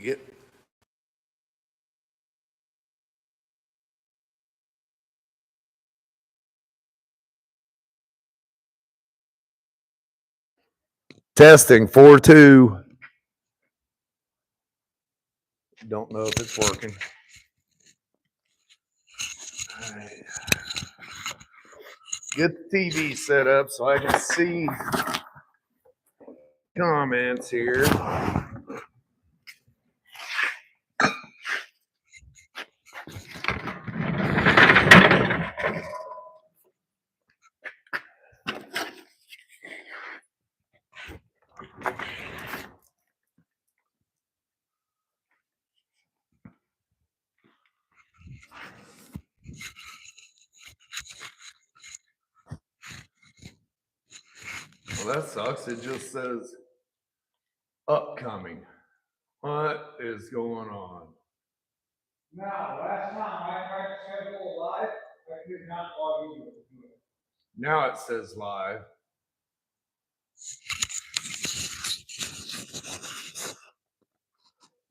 Get testing 4-2. Don't know if it's working. All right. Get the TV set up so I can see comments here. Well, that sucks. It just says upcoming. What is going on? Now, last time I tried to schedule live, I did not log in. Now it says live.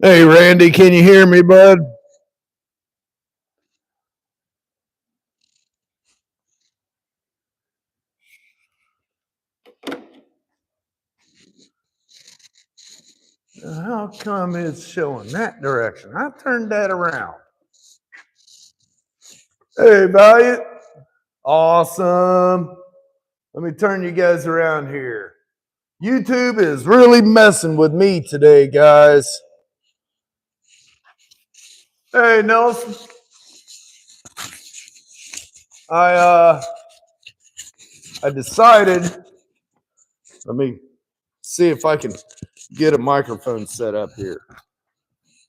Hey, Randy, can you hear me, bud? How come it's showing that direction? I turned that around. Hey, Valiant. Awesome. Let me turn you guys around here. YouTube is really messing with me today, guys. Hey, Nelson. I decided, let me see if I can get a microphone set up here.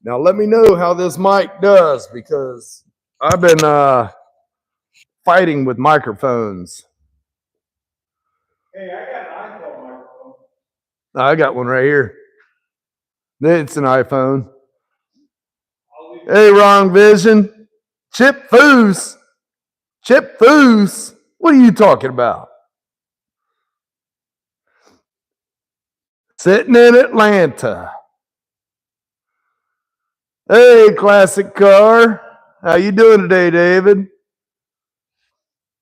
Now, let me know how this mic does, because I've been fighting with microphones. Hey, I got an iPhone microphone. I got one right here. It's an iPhone. Hey, Wrong Vision. Chip Foose. Chip Foose. What are you talking about? Sitting in Atlanta. Hey, classic car. How you doing today, David?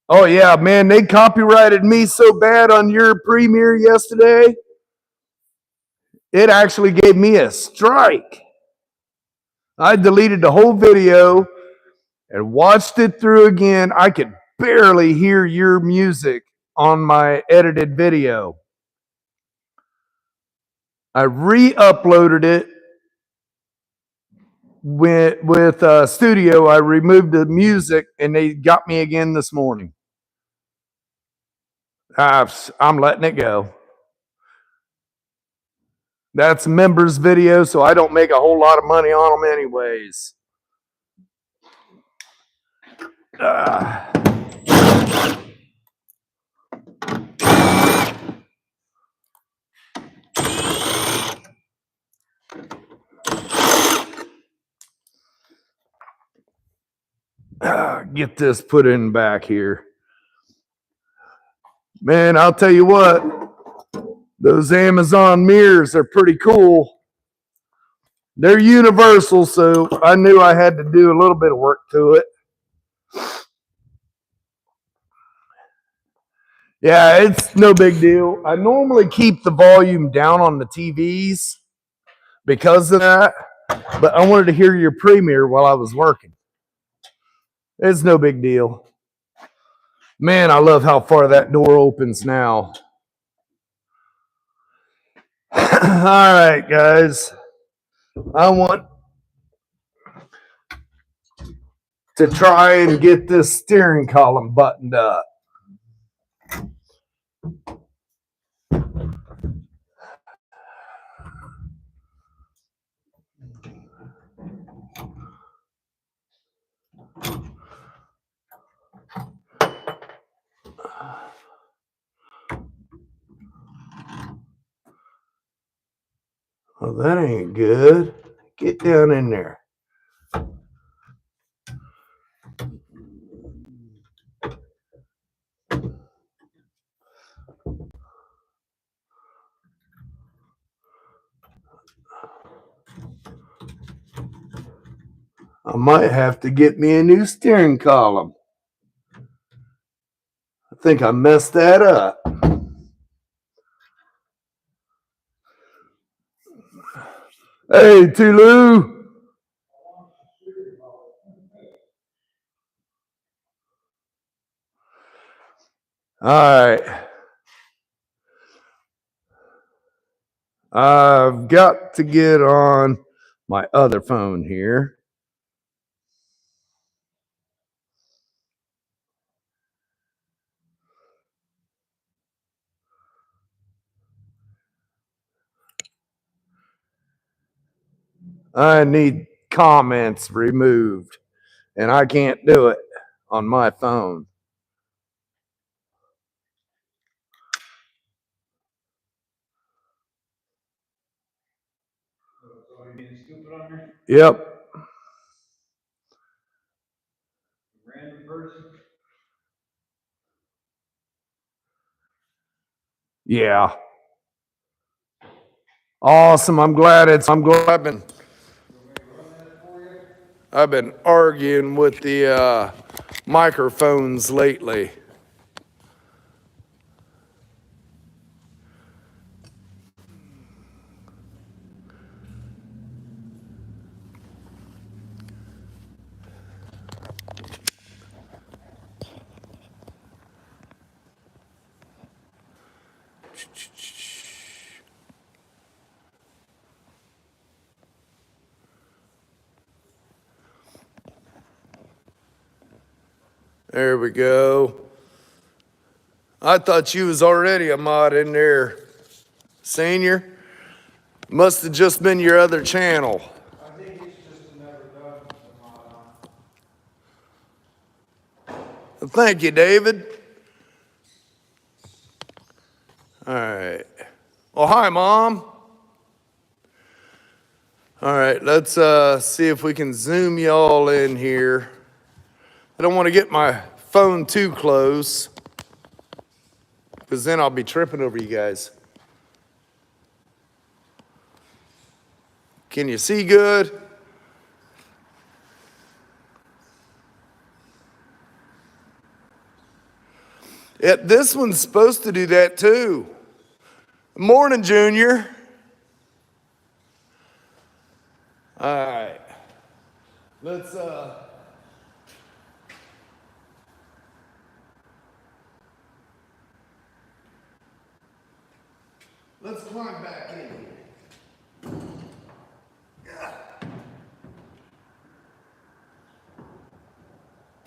Oh, yeah, man, they copyrighted me so bad on your premiere yesterday. It actually gave me a strike. I deleted the whole video and watched it through again. I could barely hear your music on my edited video. I re-uploaded it with Studio. I removed the music, and they got me again this morning. I'm letting it go. That's members video, so I don't make a whole lot of money on them anyways. Get this put in back here. Man, I'll tell you what, those Amazon mirrors are pretty cool. They're universal, so I knew I had to do a little bit of work to it. Yeah, it's no big deal. I normally keep the volume down on the TVs because of that, but I wanted to hear your premiere while I was working. It's no big deal. Man, I love how far that door opens now. All right, guys. I want to try and get this steering column buttoned up. Well, that ain't good. Get down in there. I might have to get me a new steering column. I think I messed that up. Hey, Tulu. All right. I've got to get on my other phone here. I need comments removed, and I can't do it on my phone. So you being stupid on there? Yep. Random person? Yeah. Awesome. I'm glad I've been arguing with the microphones lately. There we go. I thought you was already a mod in there, Senior. Must have just been your other channel. I think it's just never done the mod on. Thank you, David. All right. Well, hi, Mom. All right, let's see if we can zoom y'all in here. I don't want to get my phone too close, because then I'll be tripping over you guys. Can you see good? Yeah, this one's supposed to do that too. Morning, Junior. All right. Let's climb back in here.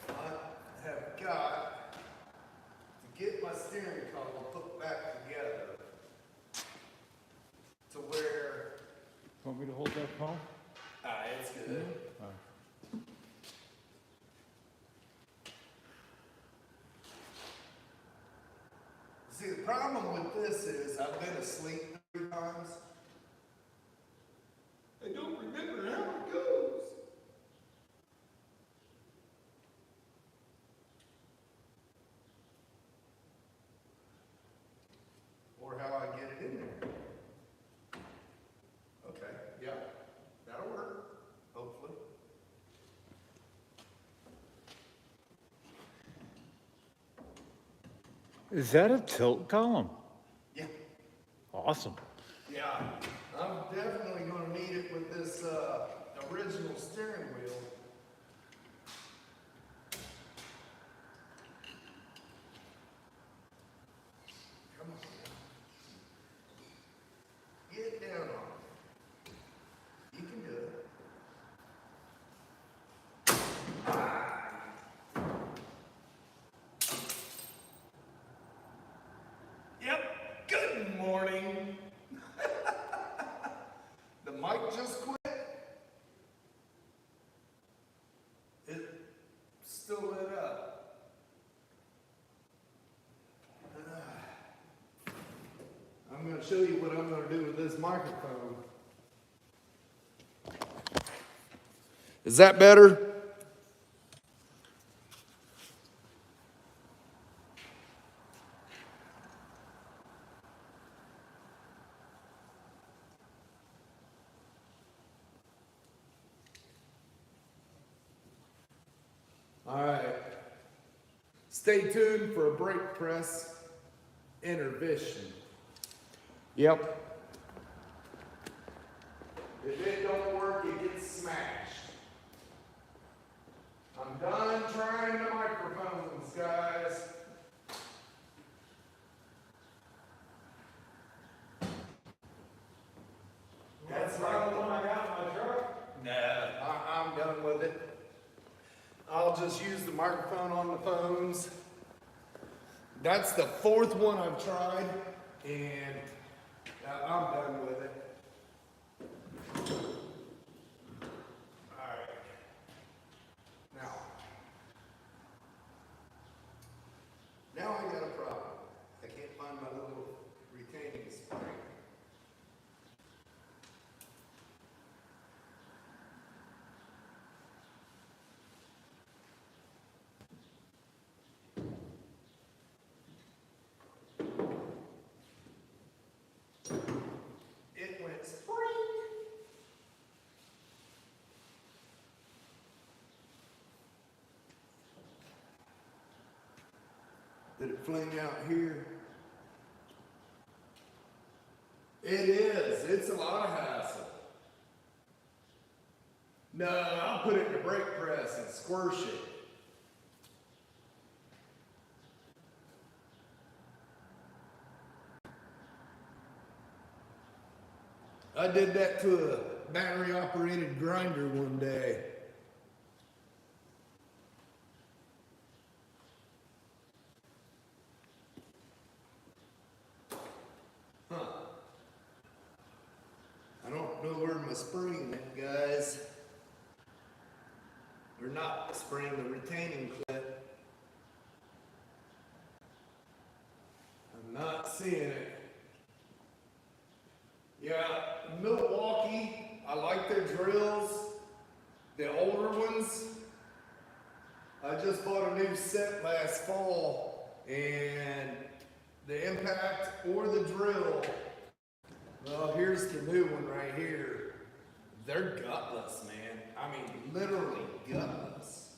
I have got to get my steering column put back together to where. Want me to hold that phone? It's good. See, the problem with this is I've been asleep 3 times. I don't remember how it goes. Or how I get it in there. Okay, yeah, that'll work, hopefully. Is that a tilt column? Yeah. Awesome. Yeah, I'm definitely gonna need it with this original steering wheel. Come on. Get down on it. You can do it. Yep, good morning. The mic just quit. It still lit up. I'm going to show you what I'm going to do with this microphone. Is that better? All right. Stay tuned for a brake press intervention. Yep. If it don't work, it gets smashed. I'm done trying the microphones, guys. That's not the one I got in my truck? Nah, I'm done with it. I'll just use the microphone on the phones. That's the fourth one I've tried, and I'm done with it. All right. Now I got a problem. I can't find my little retaining spring. It went spring. Did it fling out here? It is. It's a lot of hassle. No, I'll put it in the brake press and squish it. I did that to a battery operated grinder one day. Huh. I don't know where my spring went, guys. Or not spring, the retaining clip. I'm not seeing it. Yeah, Milwaukee, I like their drills. The older ones. I just bought a new set last fall, and the impact or the drill, well, here's the new one right here. They're gutless, man. I mean, literally gutless.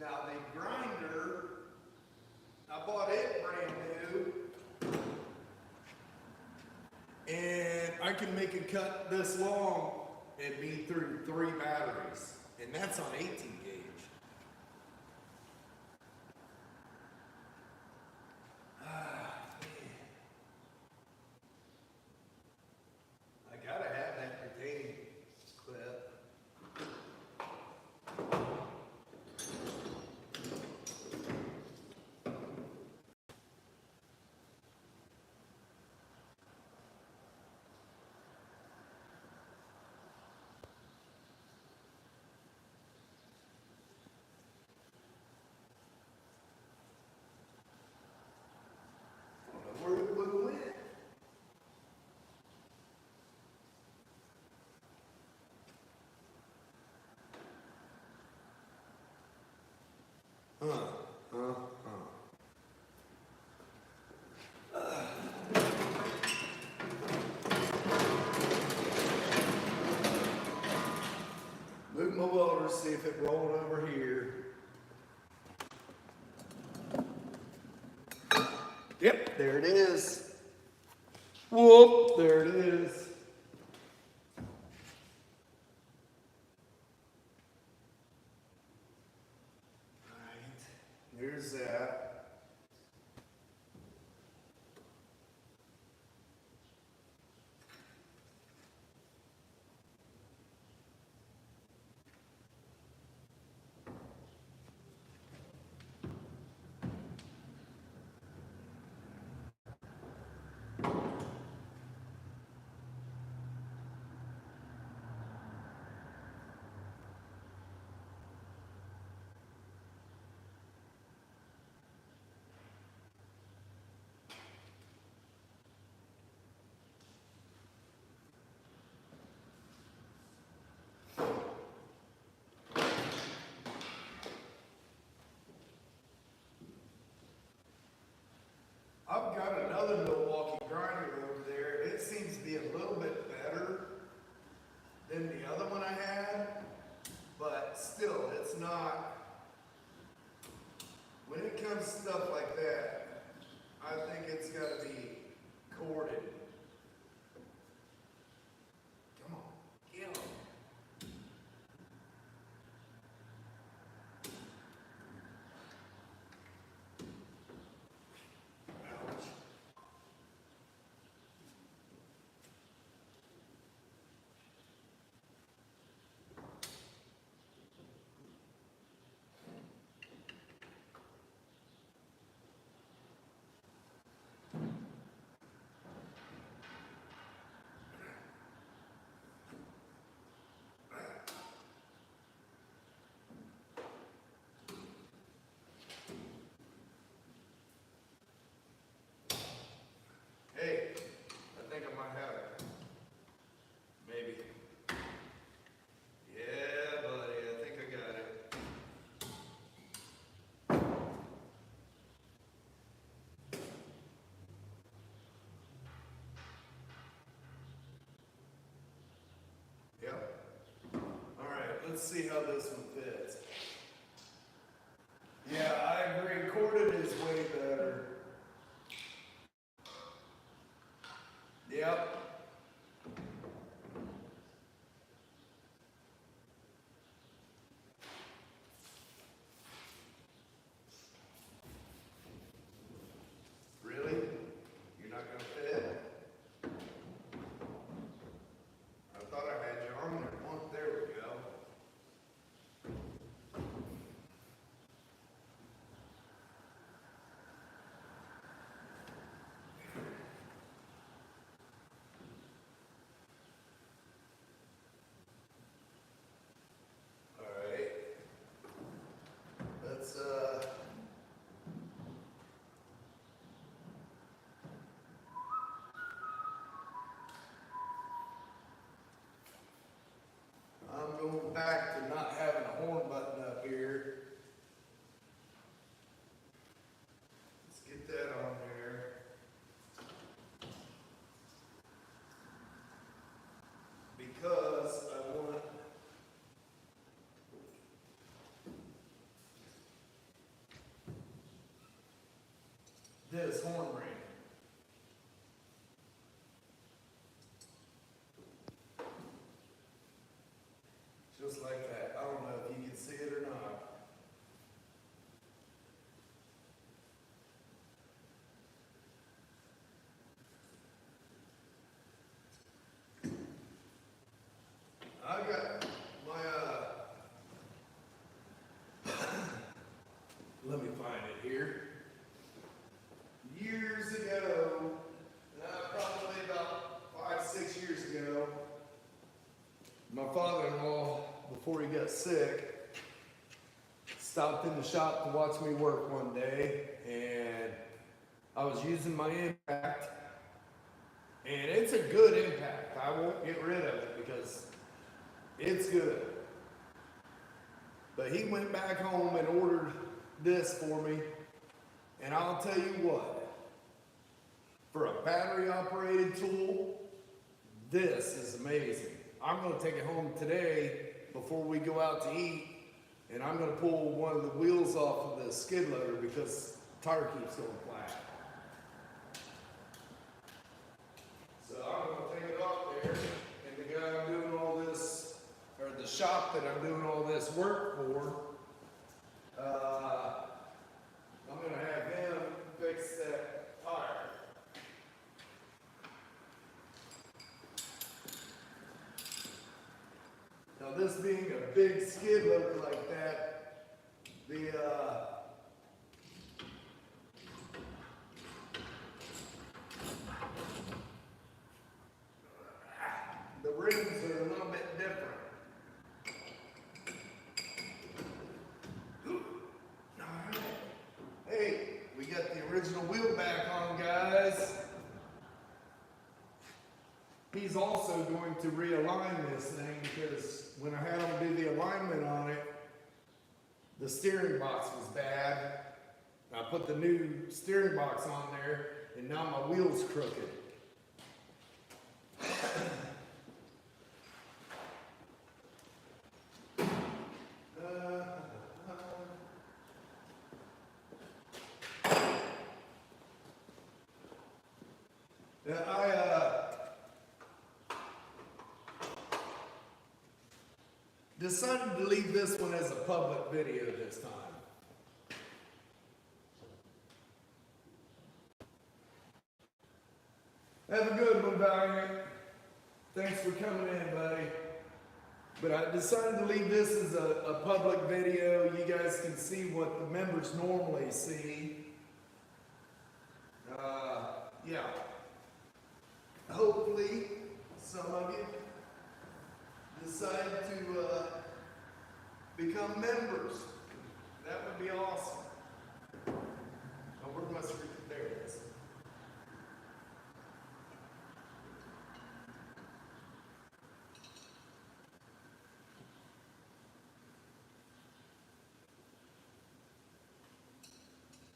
Now, the grinder, I bought it brand new. And I can make a cut this long and be through 3 batteries. And that's on 18 gauge. I gotta have that retaining clip. Where it would went. Move my welder, see if it rolled over here. Yep, there it is. Whoop, there it is. All right, there's that. let's see how this one fits. Yeah, I agree. Corded is way better. Yep. Really? You're not gonna fit? I thought I had you on there. Oh, there we go. All right. Let's I'm going back to not having a horn button up here. Let's get that on there. Because I want this horn ring. Just like that. I don't know if you can see it or not. I got my let me find it here. Years ago, probably about 5-6 years ago, my father-in-law, before he got sick, stopped in the shop to watch me work one day, and I was using my impact, and it's a good impact. I won't get rid of it because it's good. But he went back home and ordered this for me, and I'll tell you what, for a battery operated tool, this is amazing. I'm gonna take it home today before we go out to eat, and I'm gonna pull one of the wheels off of the skid loader because the tire keeps going flat. So I'm gonna take it off there, and the guy I'm doing all this, or the shop that I'm doing all this work for, I'm gonna have him fix that tire. Now this being a big skid loader like that, the rings are a little bit different. Alright. Hey, we got the original wheel back on, guys. He's also going to realign this thing because when I had him do the alignment on it, the steering box was bad. I put the new steering box on there, and now my wheel's crooked. I decided to leave this one as a public video this time. Have a good one, Valiant. Thanks for coming in, buddy. But I decided to leave this as a public video. You guys can see what the members normally see. Yeah. Hopefully, some of you decide to become members. That would be awesome. Oh, where's my screen? There it is.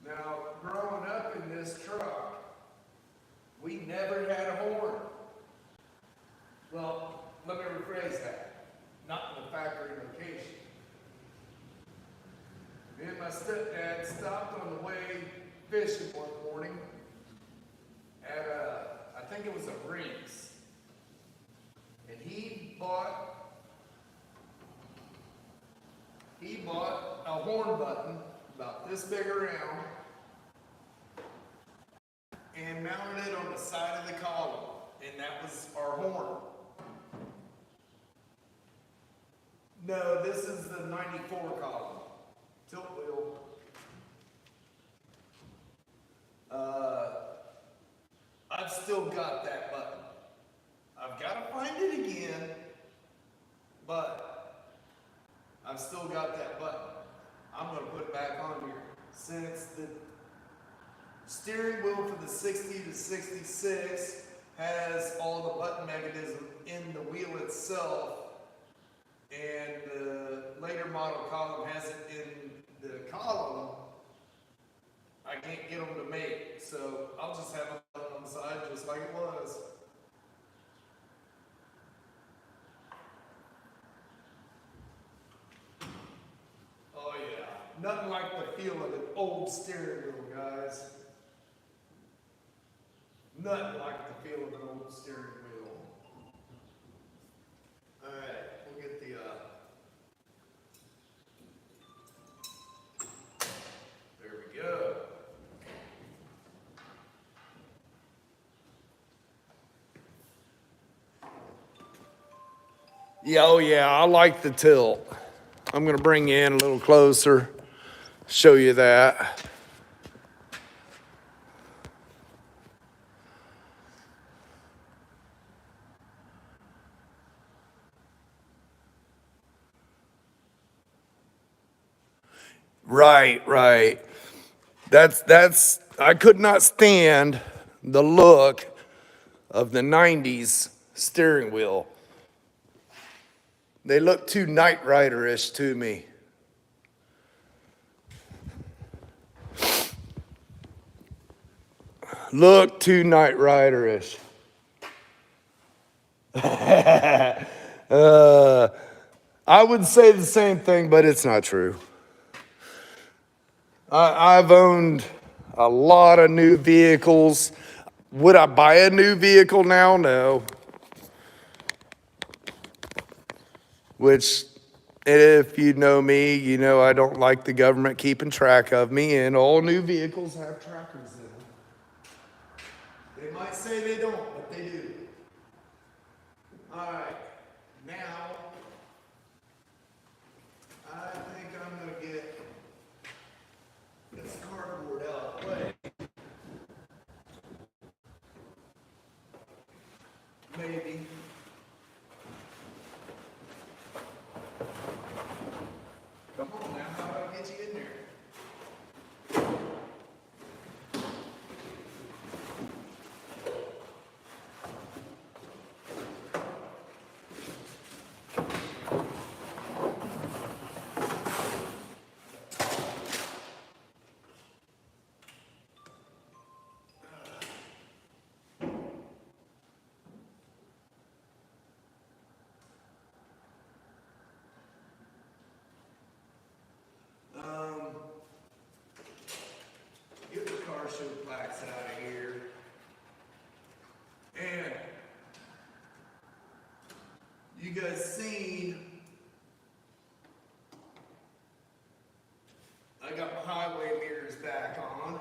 Now, growing up in this truck, we never had a horn. Well, let me rephrase that. Not in the factory location. stepdad stopped on the way fishing one morning at I think it was a Rinks, and he bought a horn button about this big around and mounted it on the side of the column, and that was our horn. No, this is the 94 column, tilt wheel. I've still got that button. I've got to find it again, but I've still got that button. I'm going to put it back on here. Since the steering wheel for the 60 to 66 has all the button mechanism in the wheel itself, and the later model column has it in the column, I can't get them to make, so I'll just have it on the side just like it was. Oh yeah, nothing like the feel of an old steering wheel, guys. Nothing like the feel of an old steering wheel. All right, we'll get the there we go. Yeah, oh yeah, I like the tilt. I'm gonna bring you in a little closer, show you that. Right. That's I could not stand the look of the 90s steering wheel. They look too Knight Rider-ish to me. Look too Knight Rider-ish. I would say the same thing, but it's not true. I've owned a lot of new vehicles. Would I buy a new vehicle now? No. Which, if you know me, you know I don't like the government keeping track of me, and all new vehicles have trackers in them. They might say they don't, but they do. All right, now I think I'm going to get this cardboard out of the way. Maybe. Come on now, how do I get you in there? Get the car show plaques out of here. And you guys seen, I got my highway mirrors back on.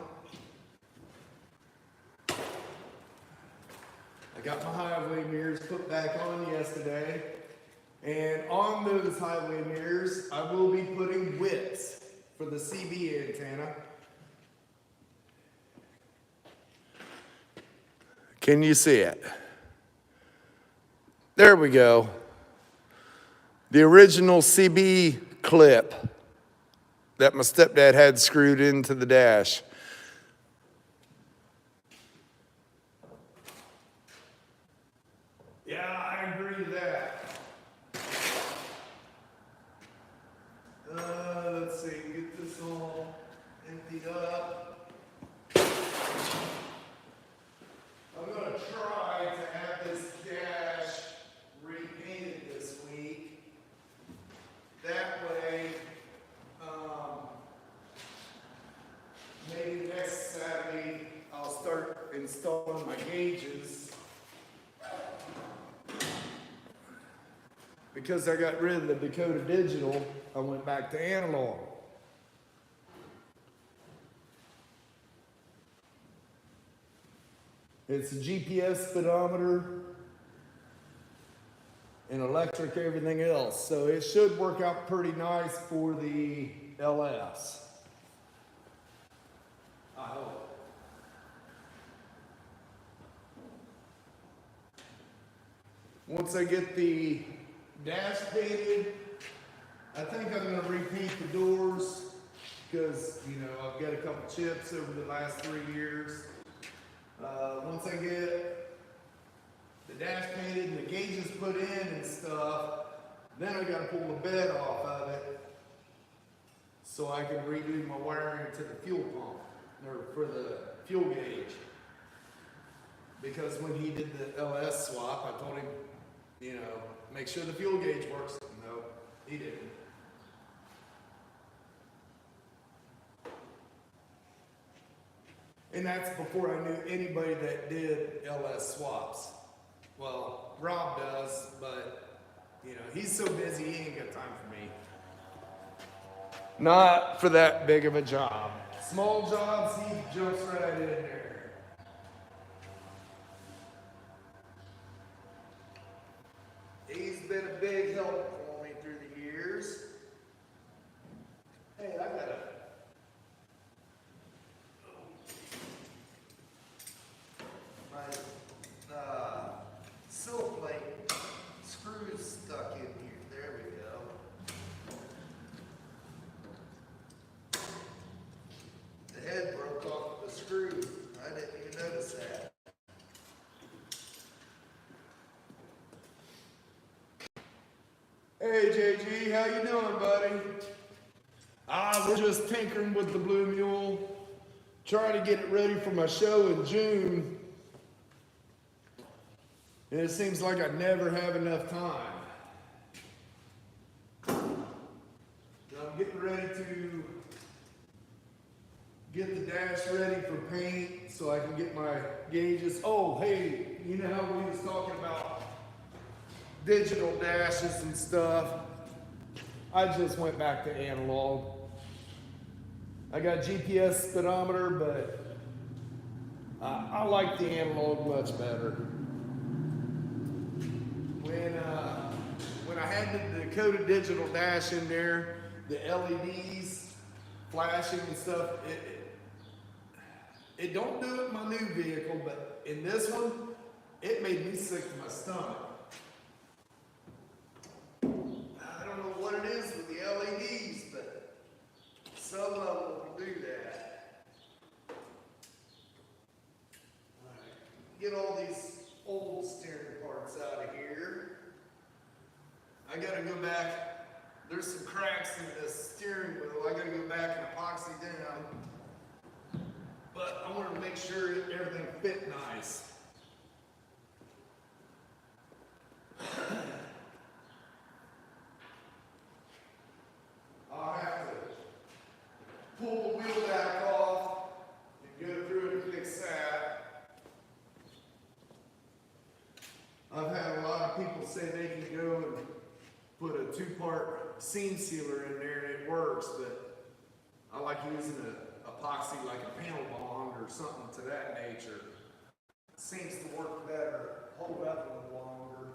I got my highway mirrors put back on yesterday. And on those highway mirrors, I will be putting whips for the CB antenna. Can you see it? There we go. The original CB clip that my stepdad had screwed into the dash. Yeah, I agree with that. Let's see, get this all emptied up. I'm going to try to have this dash repainted this week. That way, because I got rid of the Dakota Digital, I went back to analog. It's a GPS speedometer and electric everything else. So it should work out pretty nice for the LS. I hope. Once I get the dash painted, I think I'm gonna repaint the doors because, you know, I've got a couple chips over the last 3 years. Once I get the dash painted and the gauges put in and stuff, then I gotta pull the bed off of it so I can redo my wiring to the fuel pump, or for the fuel gauge. Because when he did the LS swap, I told him, you know, make sure the fuel gauge works. No, he didn't. And that's before I knew anybody that did LS swaps. Well, Rob does, but, you know, he's so busy, he ain't got time for me. Not for that big of a job. Small jobs, he jumps right in there. He's been a big help for me through the years. Hey, I got my sill plate screws stuck in here. There we go. The head broke off the screw. I didn't even notice that. Hey JG, how you doing, buddy? We're just tinkering with the Blue Mule, trying to get it ready for my show in June. And it seems like I never have enough time. I'm getting ready to get the dash ready for paint so I can get my gauges. Oh, hey, you know how we was talking about digital dashes and stuff? I just went back to analog. I got GPS speedometer, but I like the analog much better. When I had the Dakota Digital dash in there, the LEDs flashing and stuff, it don't do it in my new vehicle, but in this one, it made me sick to my stomach. I don't know what it is with the LEDs, but some of them will do that. All right. Get all these old steering parts out of here. I gotta go back. There's some cracks in the steering wheel. I gotta go back and epoxy down. But I want to make sure everything fit nice. I'll have to pull the wheel back off and go through and fix that. I've had a lot of people say they can go and put a 2-part seam sealer in there and it works, but I like using an epoxy like a panel bond or something to that nature. It seems to work better, hold up a little longer.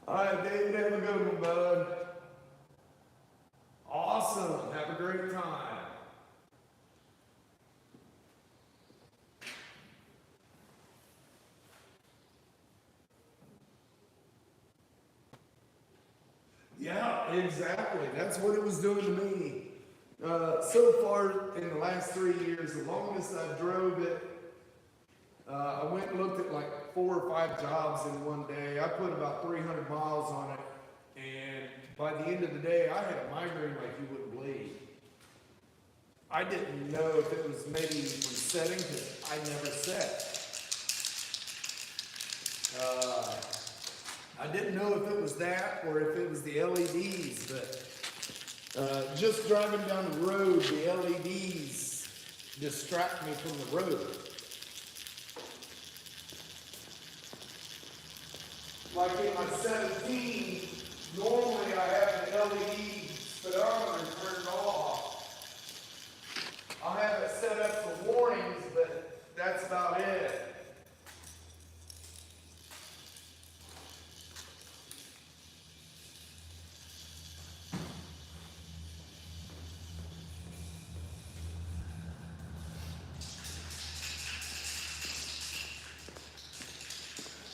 All right, David, have a good one, bud. Awesome. Have a great time. Yeah, exactly. That's what it was doing to me. So far in the last 3 years, the longest I've drove it, I went and looked at like 4 or 5 jobs in one day. I put about 300 miles on it, and by the end of the day, I had a migraine like you wouldn't believe. I didn't know if it was maybe from setting, because I never set. I I didn't know if it was that or if it was the LEDs, but just driving down the road, the LEDs distract me from the road. Like in my 17, normally I have the LED speedometer turned off. I'll have it set up for warnings, but that's about it.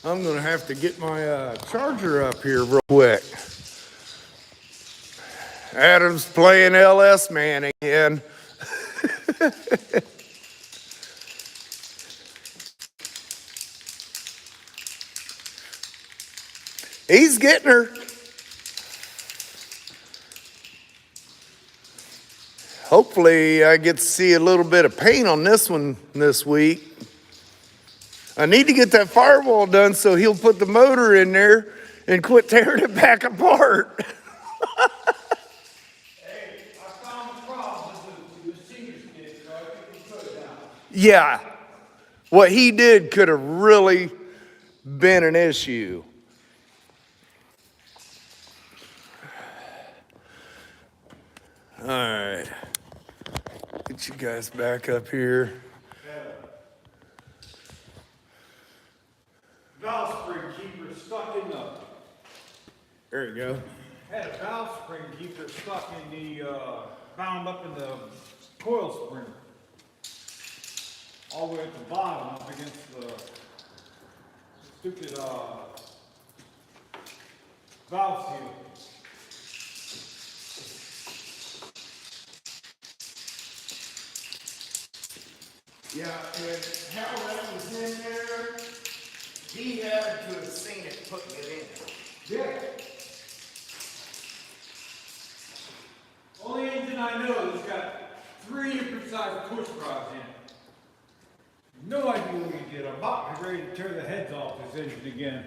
I'm gonna have to get my charger up here real quick. Adam's playing LS man again. He's getting her. Hopefully I get to see a little bit of paint on this one this week. I need to get that firewall done so he'll put the motor in there and quit tearing it back apart. Hey, I found the problem with the seniors did, so I think we put it down. Yeah, what he did could have really been an issue. All right, get you guys back up here. Valve spring keeper stuck in the. There you go. Had a valve spring keeper stuck in the, bound up in the coil spring. All the way at the bottom, up against the stupid, valve seal. Yeah, and how that was in there, he had to have seen it putting it in. Yeah. Only engine I know that's got 3 different size push rods in it. No idea what he did. I'm about ready to tear the heads off this engine again.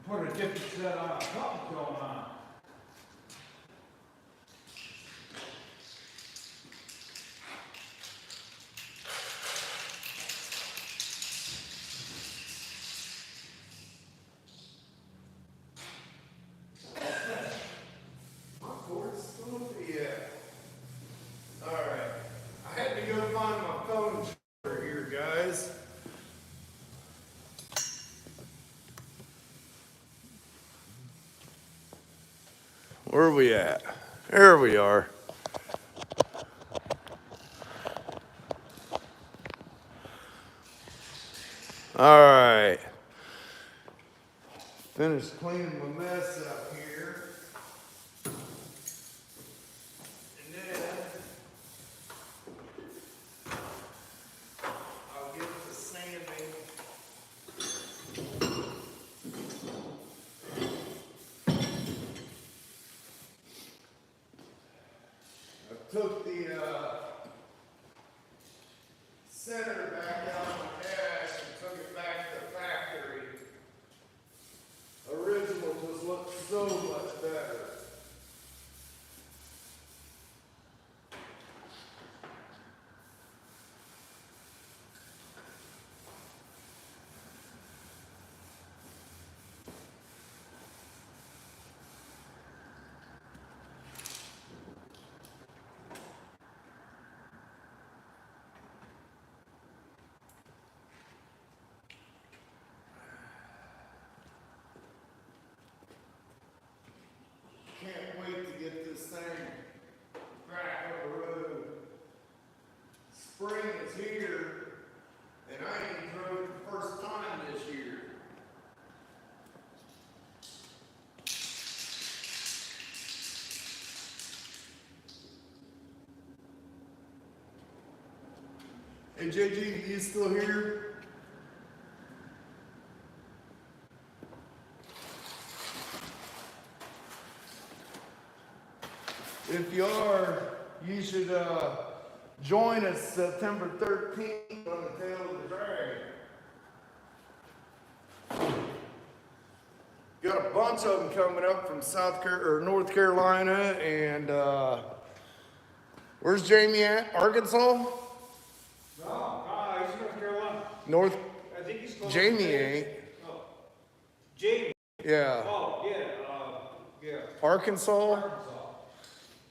Put a different set on, something's going on. Where are we at? There we are. All right. Finished cleaning my mess up here. And then I'll get to sanding. I took the center back out of my dash and took it back to the factory. Original just looked so much better. Can't wait to get this thing back on the road. Spring is here, and I ain't drove it the first time this year. Hey JG, you still here? If you are, you should join us September 13th on the Tail of the Dragon. got a bunch of them coming up from North Carolina, and where's Jamie at? Arkansas? No, he's North Carolina. North. I think he's close. Jamie ain't. Oh. Jamie. Yeah. Oh, yeah, yeah. Arkansas. Arkansas.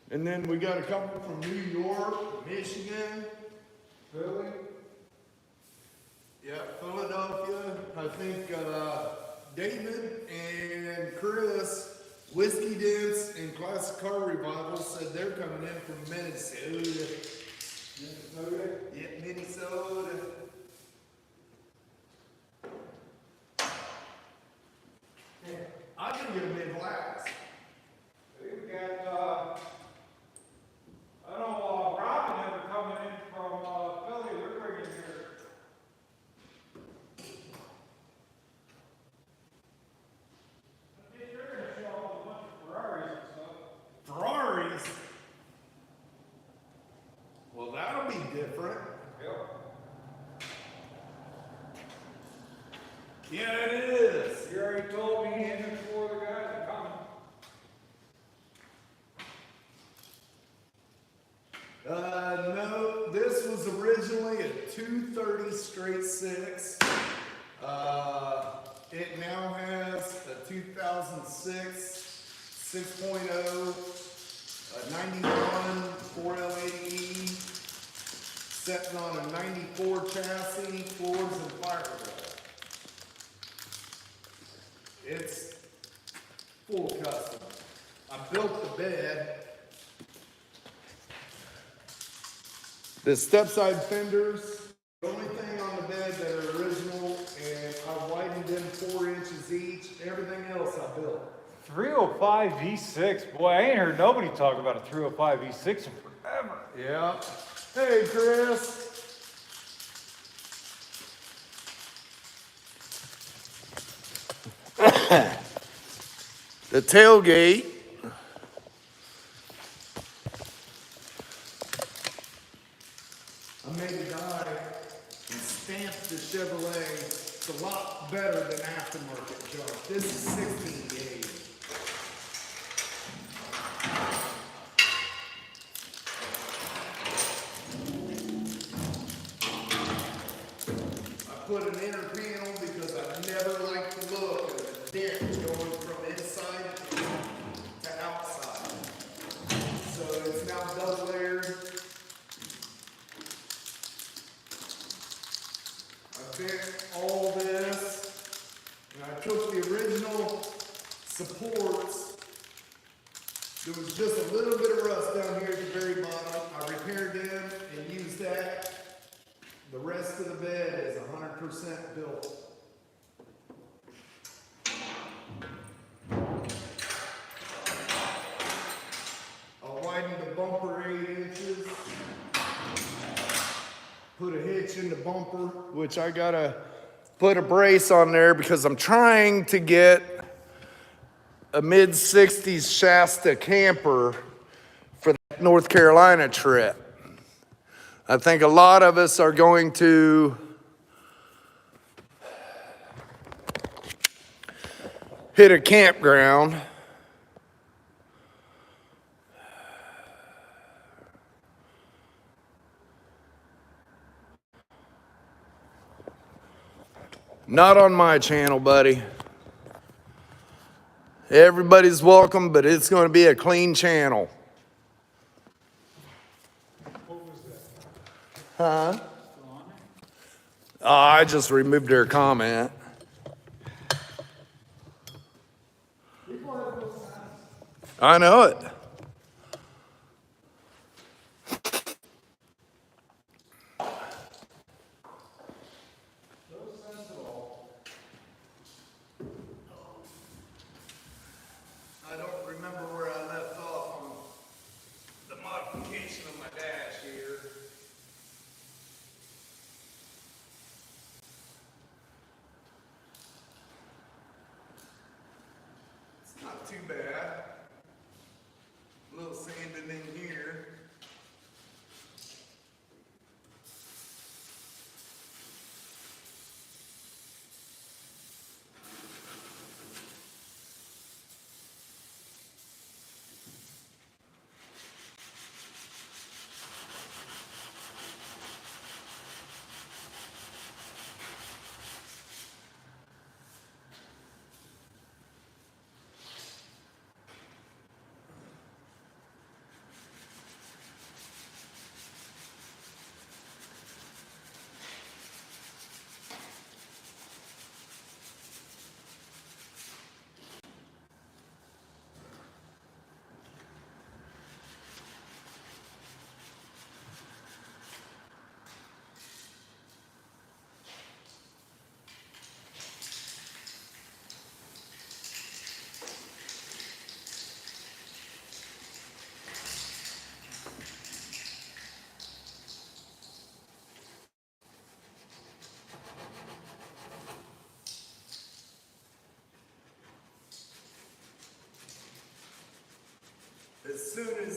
And then we got a couple from New York, Michigan, Philly. yeah, Philadelphia. I think David and Chris, Whiskey Dents and Classic Car Revival said they're coming in from Minnesota. Minnesota? Yeah, Minnesota. Yeah, I'm gonna get a mid-blast. We've got, I know, Robin and them are coming in from, Philly, they're bringing here. I think they're gonna show off a bunch of Ferraris and stuff. Ferraris? Well, that'll be different. Yep. Yeah, it is. He already told me him and four other guys are coming. No, this was originally a 230 straight six. It now has a 2006 6.0, a 91 4L80E, setting on a 94 chassis, floors and firewall. It's full custom. I built the bed. The step-side fenders, the only thing on the bed that are original, and I widened them 4 inches each. Everything else I built. 305 V6, boy, I ain't heard nobody talk about a 305 V6 in forever. Yeah. Hey, Chris. The tailgate. I made a die and stamped the Chevrolet. It's a lot better than aftermarket junk. This is 16 gauge. I put an inner panel because I never liked the look of the dent going from inside to outside. So it's now double layered. I bent all this, and I took the original supports. There was just a little bit of rust down here at the very bottom. I repaired them and used that. The rest of the bed is 100% built. I widened the bumper 8 inches. Put a hitch in the bumper, which I gotta put a brace on there because I'm trying to get a mid-60s Shasta camper for the North Carolina trip. I think a lot of us are going to hit a campground. Not on my channel, buddy. Everybody's welcome, but it's going to be a clean channel. What was that? Huh? Still on there? I just removed their comment. People have those signs. I know it. No sense at all. I don't remember where I left off on the modification of my dash here. It's not too bad. A little sanding in here.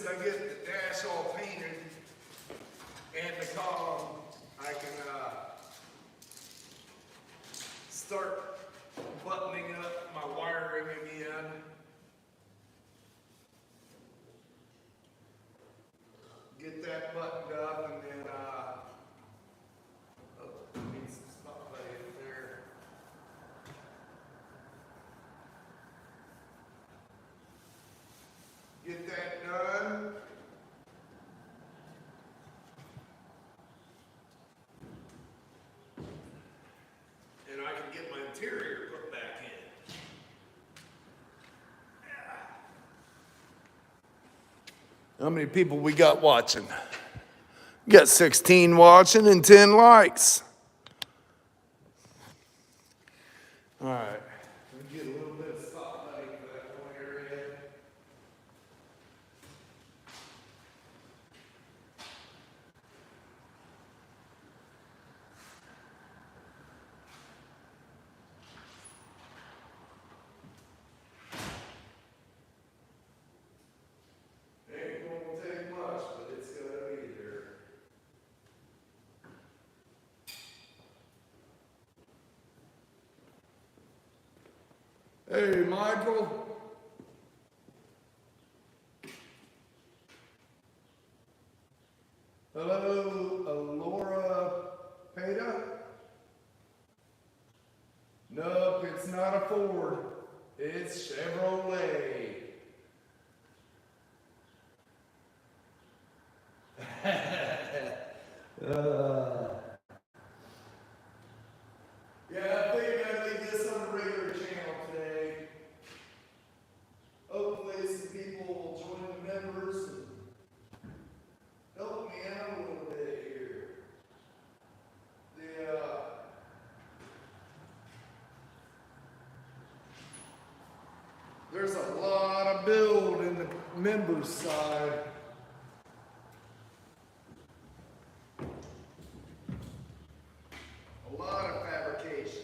as I get the dash all painted and the column, I can start buttoning up my wiring again. Get that buttoned up, and then I need some stuff right there. Get that done. And I can get my interior put back in. How many people we got watching? We got 16 watching and 10 likes. All right. Let me get a little bit of spotlight for that one area. Ain't gonna take much, but it's gonna be there. Hey, Michael. Hello, Laura Peta? Nope, it's not a Ford. It's Chevrolet. Yeah, I think I leave this on the regular channel today. Hopefully some people will join the members and help me out a little bit here. There's a lot of build in the members side. A lot of fabrication.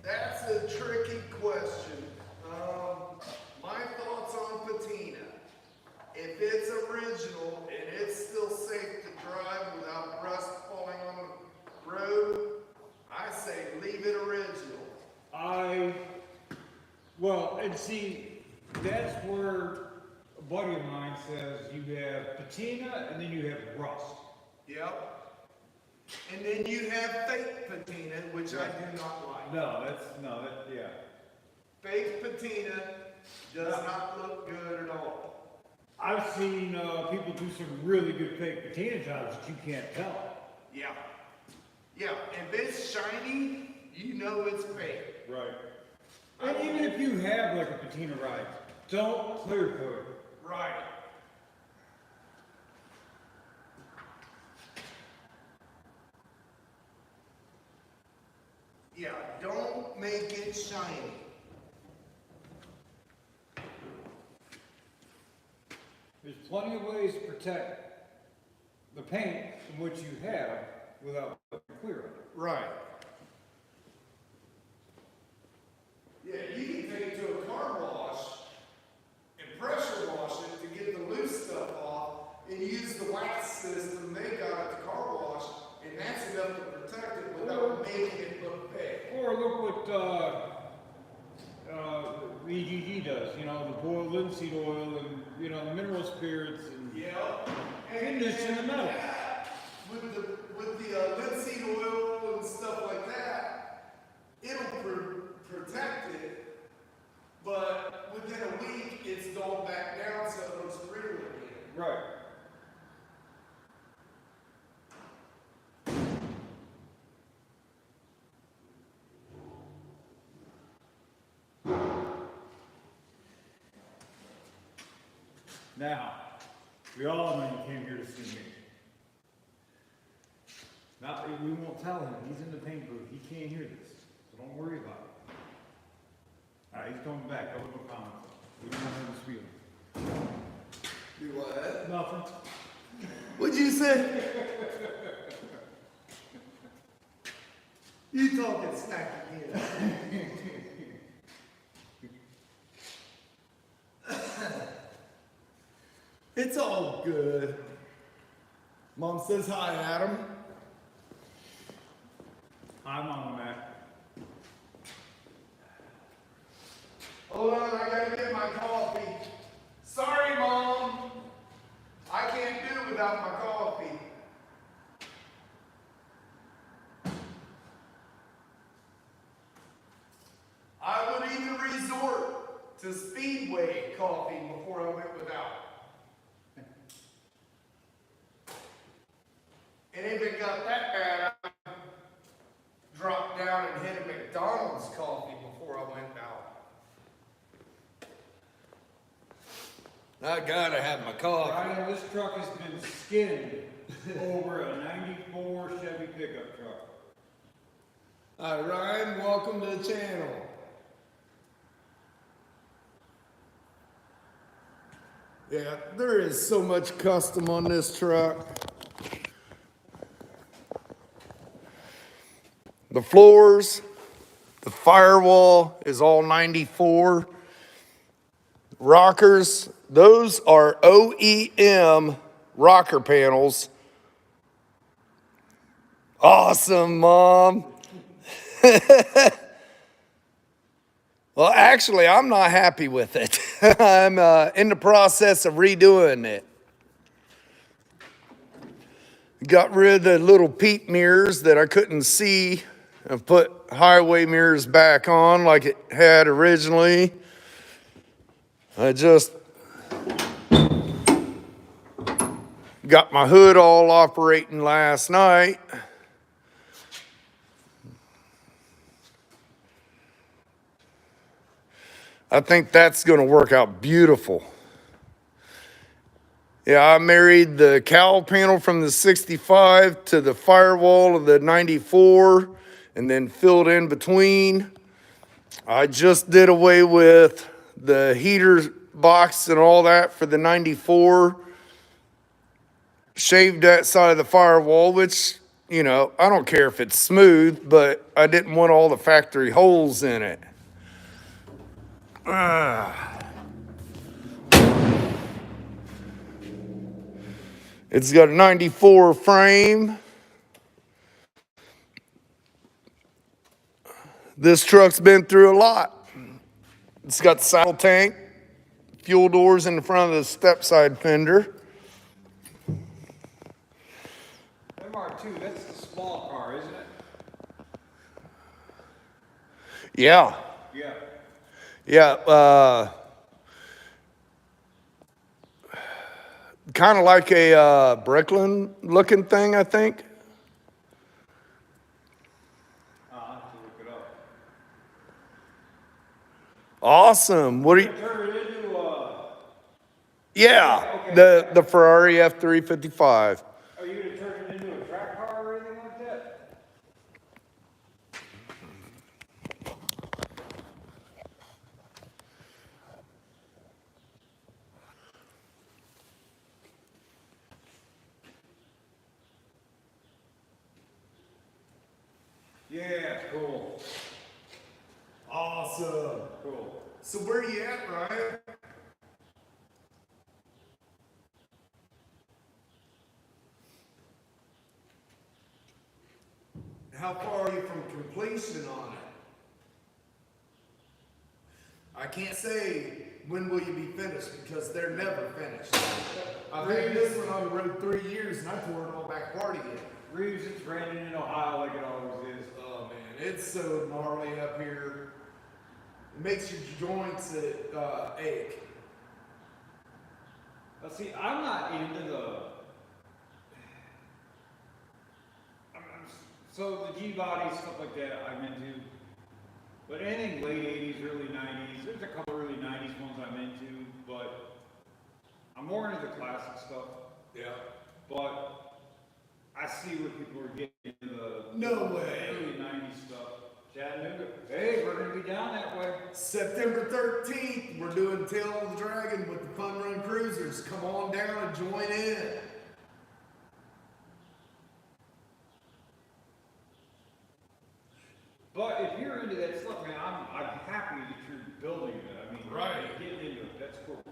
That's a tricky question. My thoughts on patina. If it's original and it's still safe to drive without rust falling on the road, I say leave it original. Well, and see, that's where a buddy of mine says you have patina and then you have rust. Yep. And then you have fake patina, which I do not like. Yeah. Fake patina does not look good at all. I've seen people do some really good fake patina jobs that you can't tell. Yeah. Yeah, if it's shiny, you know it's fake. Right. And even if you have like a patina ride, don't clear coat it. Right. Yeah, don't make it shiny. There's plenty of ways to protect the paint from what you have without clear it. Right. Yeah, you can take it to a car wash and pressure wash it to get the loose stuff off and use the wax system they got at the car wash, and that's enough to protect it without making it look fake. Or look what VGG does, the boiled linseed oil and, the mineral spirits and condition the metal. With the linseed oil and stuff like that, it'll protect it, but within a week it's dulled back down so it looks real again. Right. Now, we all know you came here to see me. Now, we won't tell him. He's in the paint booth. He can't hear this. So don't worry about it. All right, he's coming back. I'll look at comments. We don't want him to squeal. Do what? Nothing. What'd you say? You talking smack again. It's all good. Mom says hi, Adam. I'm on that. Hold on, I gotta get my coffee. Sorry, Mom. I can't do without my coffee. I would even resort to Speedway coffee before I went without. And if it got that bad, I dropped down and hit a McDonald's coffee before I went out. I gotta have my coffee. Ryan, this truck has been skinned over a 94 Chevy pickup truck. Hi, Ryan, welcome to the channel. Yeah, there is so much custom on this truck. The floors, the firewall is all 94. Rockers, those are OEM rocker panels. Awesome, Mom. Well, actually, I'm not happy with it. I'm in the process of redoing it. Got rid of the little peep mirrors that I couldn't see. I've put highway mirrors back on like it had originally. I just got my hood all operating last night. I think that's going to work out beautiful. Yeah, I married the cowl panel from the 65 to the firewall of the 94 and then filled in between. I just did away with the heater box and all that for the 94. Shaved that side of the firewall, which, you know, I don't care if it's smooth, but I didn't want all the factory holes in it. It's got a 94 frame. This truck's been through a lot. It's got the saddle tank, fuel doors in the front of the step side fender. MR2, that's the small car, isn't it? Yeah. Yeah. Yeah, kind of like a Brooklyn looking thing, I think. I'll have to look it up. Awesome. What are you? Turn it into Yeah, Okay. the Ferrari F355. Are you gonna turn it into a track car or anything like that? Yeah, cool. Awesome. Cool. So where are you at, Ryan? How far are you from completion on it? I can't say when will you be finished because they're never finished. I've had this one on the road 3 years and I tore it all back apart again. Reeves, it's raining in Ohio like it always is. Oh man, it's so gnarly up here. It makes your joints ache. Now see, I'm not into so the G-body, stuff like that, I'm into. But anything late 80s, early 90s, there's a couple early 90s ones I'm into, but I'm more into the classic stuff. Yeah. But I see where people are getting into the No way. early 90s stuff. Chattanooga, hey, we're going to be down that way. September 13th, we're doing Tail of the Dragon with the Fun Run Cruisers. Come on down and join in. But if you're into that stuff, man, I'm happy that you're building it. I mean, Right. getting into it, that's cool.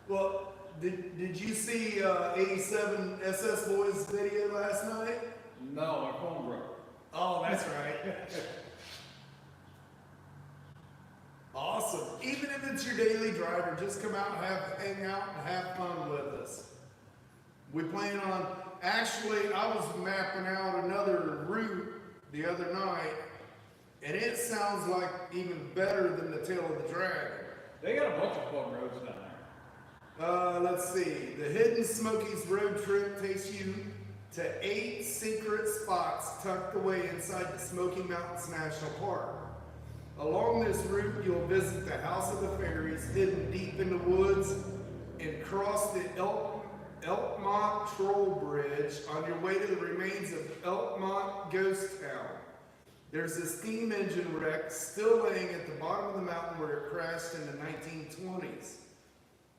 Well, did you see 87 SS Boys video last night? No, my phone broke. Oh, that's right. Awesome. Even if it's your daily driver, just come out and hang out and have fun with us. We plan on, actually, I was mapping out another route the other night, and it sounds like even better than the Tail of the Dragon. They got a bunch of fun roads down there. Let's see. The Hidden Smokies road trip takes you to 8 secret spots tucked away inside the Smoky Mountains National Park. Along this route, you'll visit the House of the Fairies, hidden deep in the woods, and cross the Elkmont Troll Bridge on your way to the remains of Elkmont Ghost Town. There's a steam engine wreck still laying at the bottom of the mountain where it crashed in the 1920s.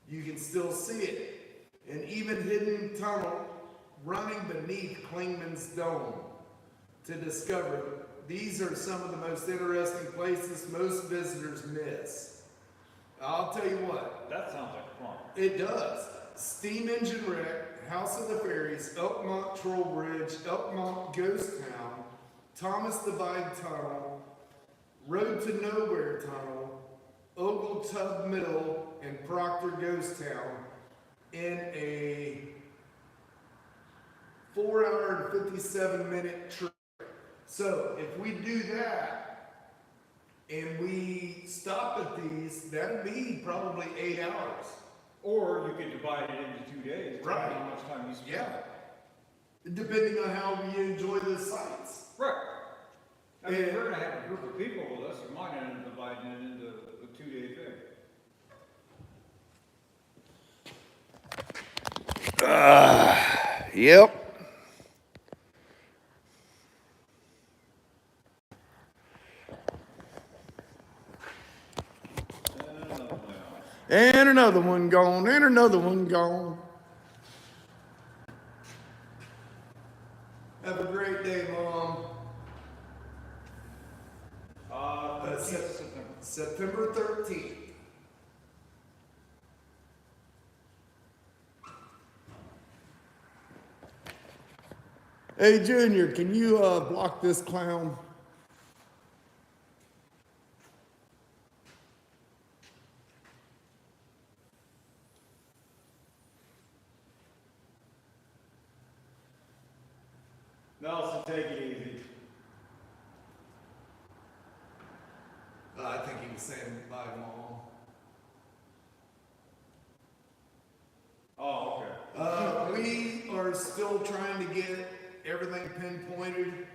You can still see it. An even hidden tunnel running beneath Klingman's Dome to discover. These are some of the most interesting places most visitors miss. I'll tell you what. That sounds like fun. It does. Steam engine wreck, House of the Fairies, Elkmont Troll Bridge, Elkmont Ghost Town, Thomas Divide Tunnel, Road to Nowhere Tunnel, Ogle Tub Mill, and Proctor Ghost Town in a 4-hour and 57-minute trip. So if we do that and we stop at these, that'll be probably 8 hours. Or you could divide it into 2 days. Right. How much time you spend. Yeah. Depending on how we enjoy the sites. Right. I mean, And- we're gonna have a group of people with us, we might end up dividing it into a 2-day thing. Yep. And another one gone, and another one gone. Have a great day, Mom. That's September 13th. Hey, Junior, can you block this clown? Nelson, take it easy. I think he was saying bye, Mom. Oh, okay. We are still trying to get everything pinpointed.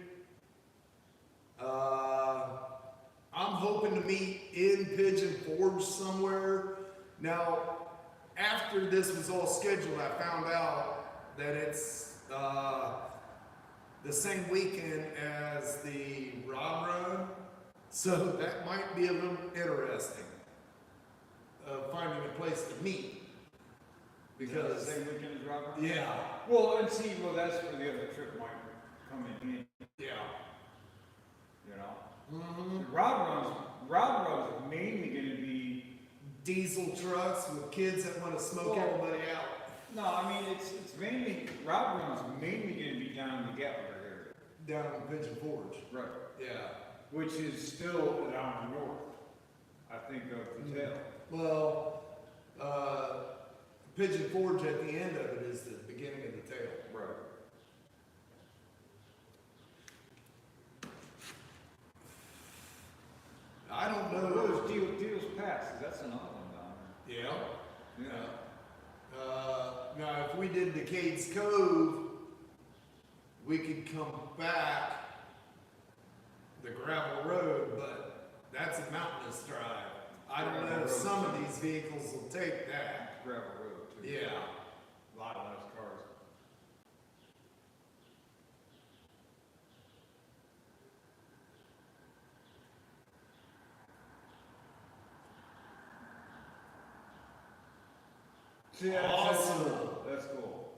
I'm hoping to meet in Pigeon Forge somewhere. Now, after this was all scheduled, I found out that it's the same weekend as the Rod Run, so that might be a little interesting. Finding a place to meet. Because, Same weekend as Robert? yeah, Well, and see, that's where the other trip might come in handy, yeah. you know? Mm-hmm. Round runs are mainly gonna be, Diesel trucks with kids that want to smoke Well- everybody out. no, I mean, it's mainly, round runs mainly gonna be down in the Gatlinburg area. Down on Pigeon Forge. Right. Yeah. Which is still down north, I think, of the tail. Well, Pigeon Forge at the end of it is the beginning of the tail. Right. I don't What know. was Deal's Pass, 'cause that's another one down Yeah. there. Yeah. Now, if we did the Cades Cove, we could come back the gravel road, but that's a mountainous drive. I don't know if some of these vehicles will take that. Gravel road too. Yeah. A lot of nice cars. See, Awesome. That's cool.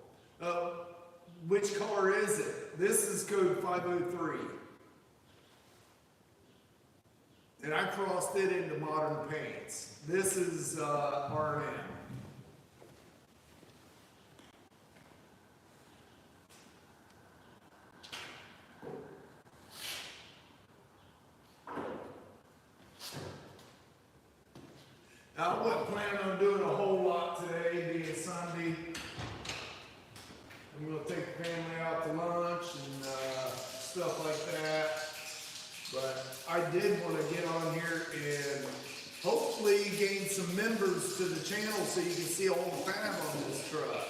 Which car is it? This is code 503. And I crossed it into modern paints. This is R&M. I wasn't planning on doing a whole lot today, being Sunday. I'm gonna take the family out to lunch and stuff like that. But I did want to get on here and hopefully gain some members to the channel so you can see all the fab on this truck.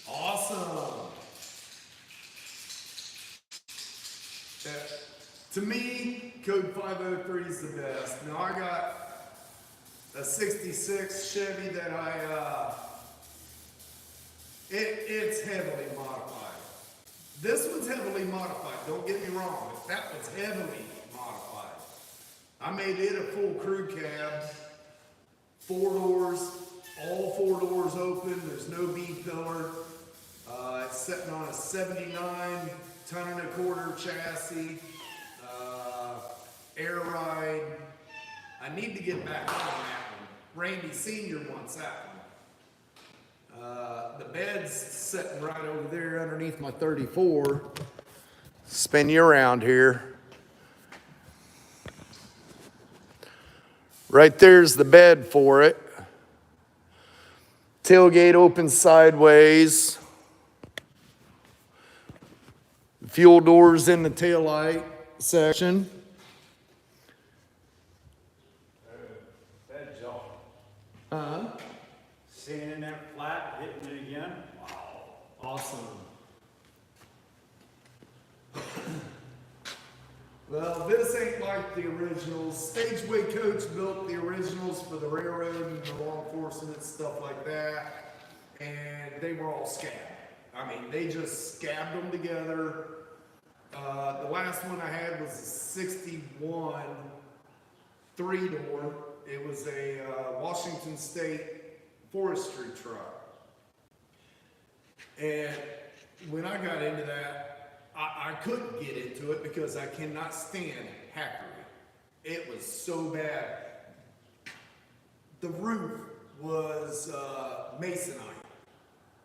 Awesome. To me, code 503 is the best. Now I got a 66 Chevy that it's heavily modified. This one's heavily modified, don't get me wrong, but that one's heavily modified. I made it a full crew cab, 4 doors, all 4 doors open, there's no B-pillar. It's sitting on a 79 ton-and-a-quarter chassis, air ride. I need to get back on that one. Randy Sr. wants that one. The bed's sitting right over there underneath my 34. Spin you around here. Right there's the bed for it. Tailgate opens sideways. Fuel doors in the taillight section. That jump. Uh-huh. Sanding that flat, hitting it again. Wow. Awesome. Well, this ain't like the originals. Stageway Coach built the originals for the railroad and the law enforcement, stuff like that. And they were all scabbed. I mean, they just scabbed them together. The last one I had was a 61 3-door. It was a Washington State forestry truck. And when I got into that, I couldn't get into it because I cannot stand hackery. It was so bad. The roof was masonite,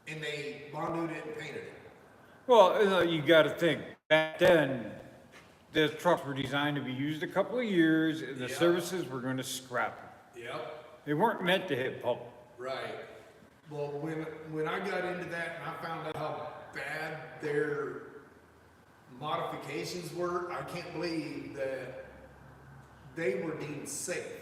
and they bonded it and painted it. Well, you got to think, back then, the trucks were designed to be used a couple of years, and the Yep. services were going to scrap them. Yep. They weren't meant to hit public. Right. Well, when I got into that and I found out how bad their modifications were, I can't believe that they were deemed safe.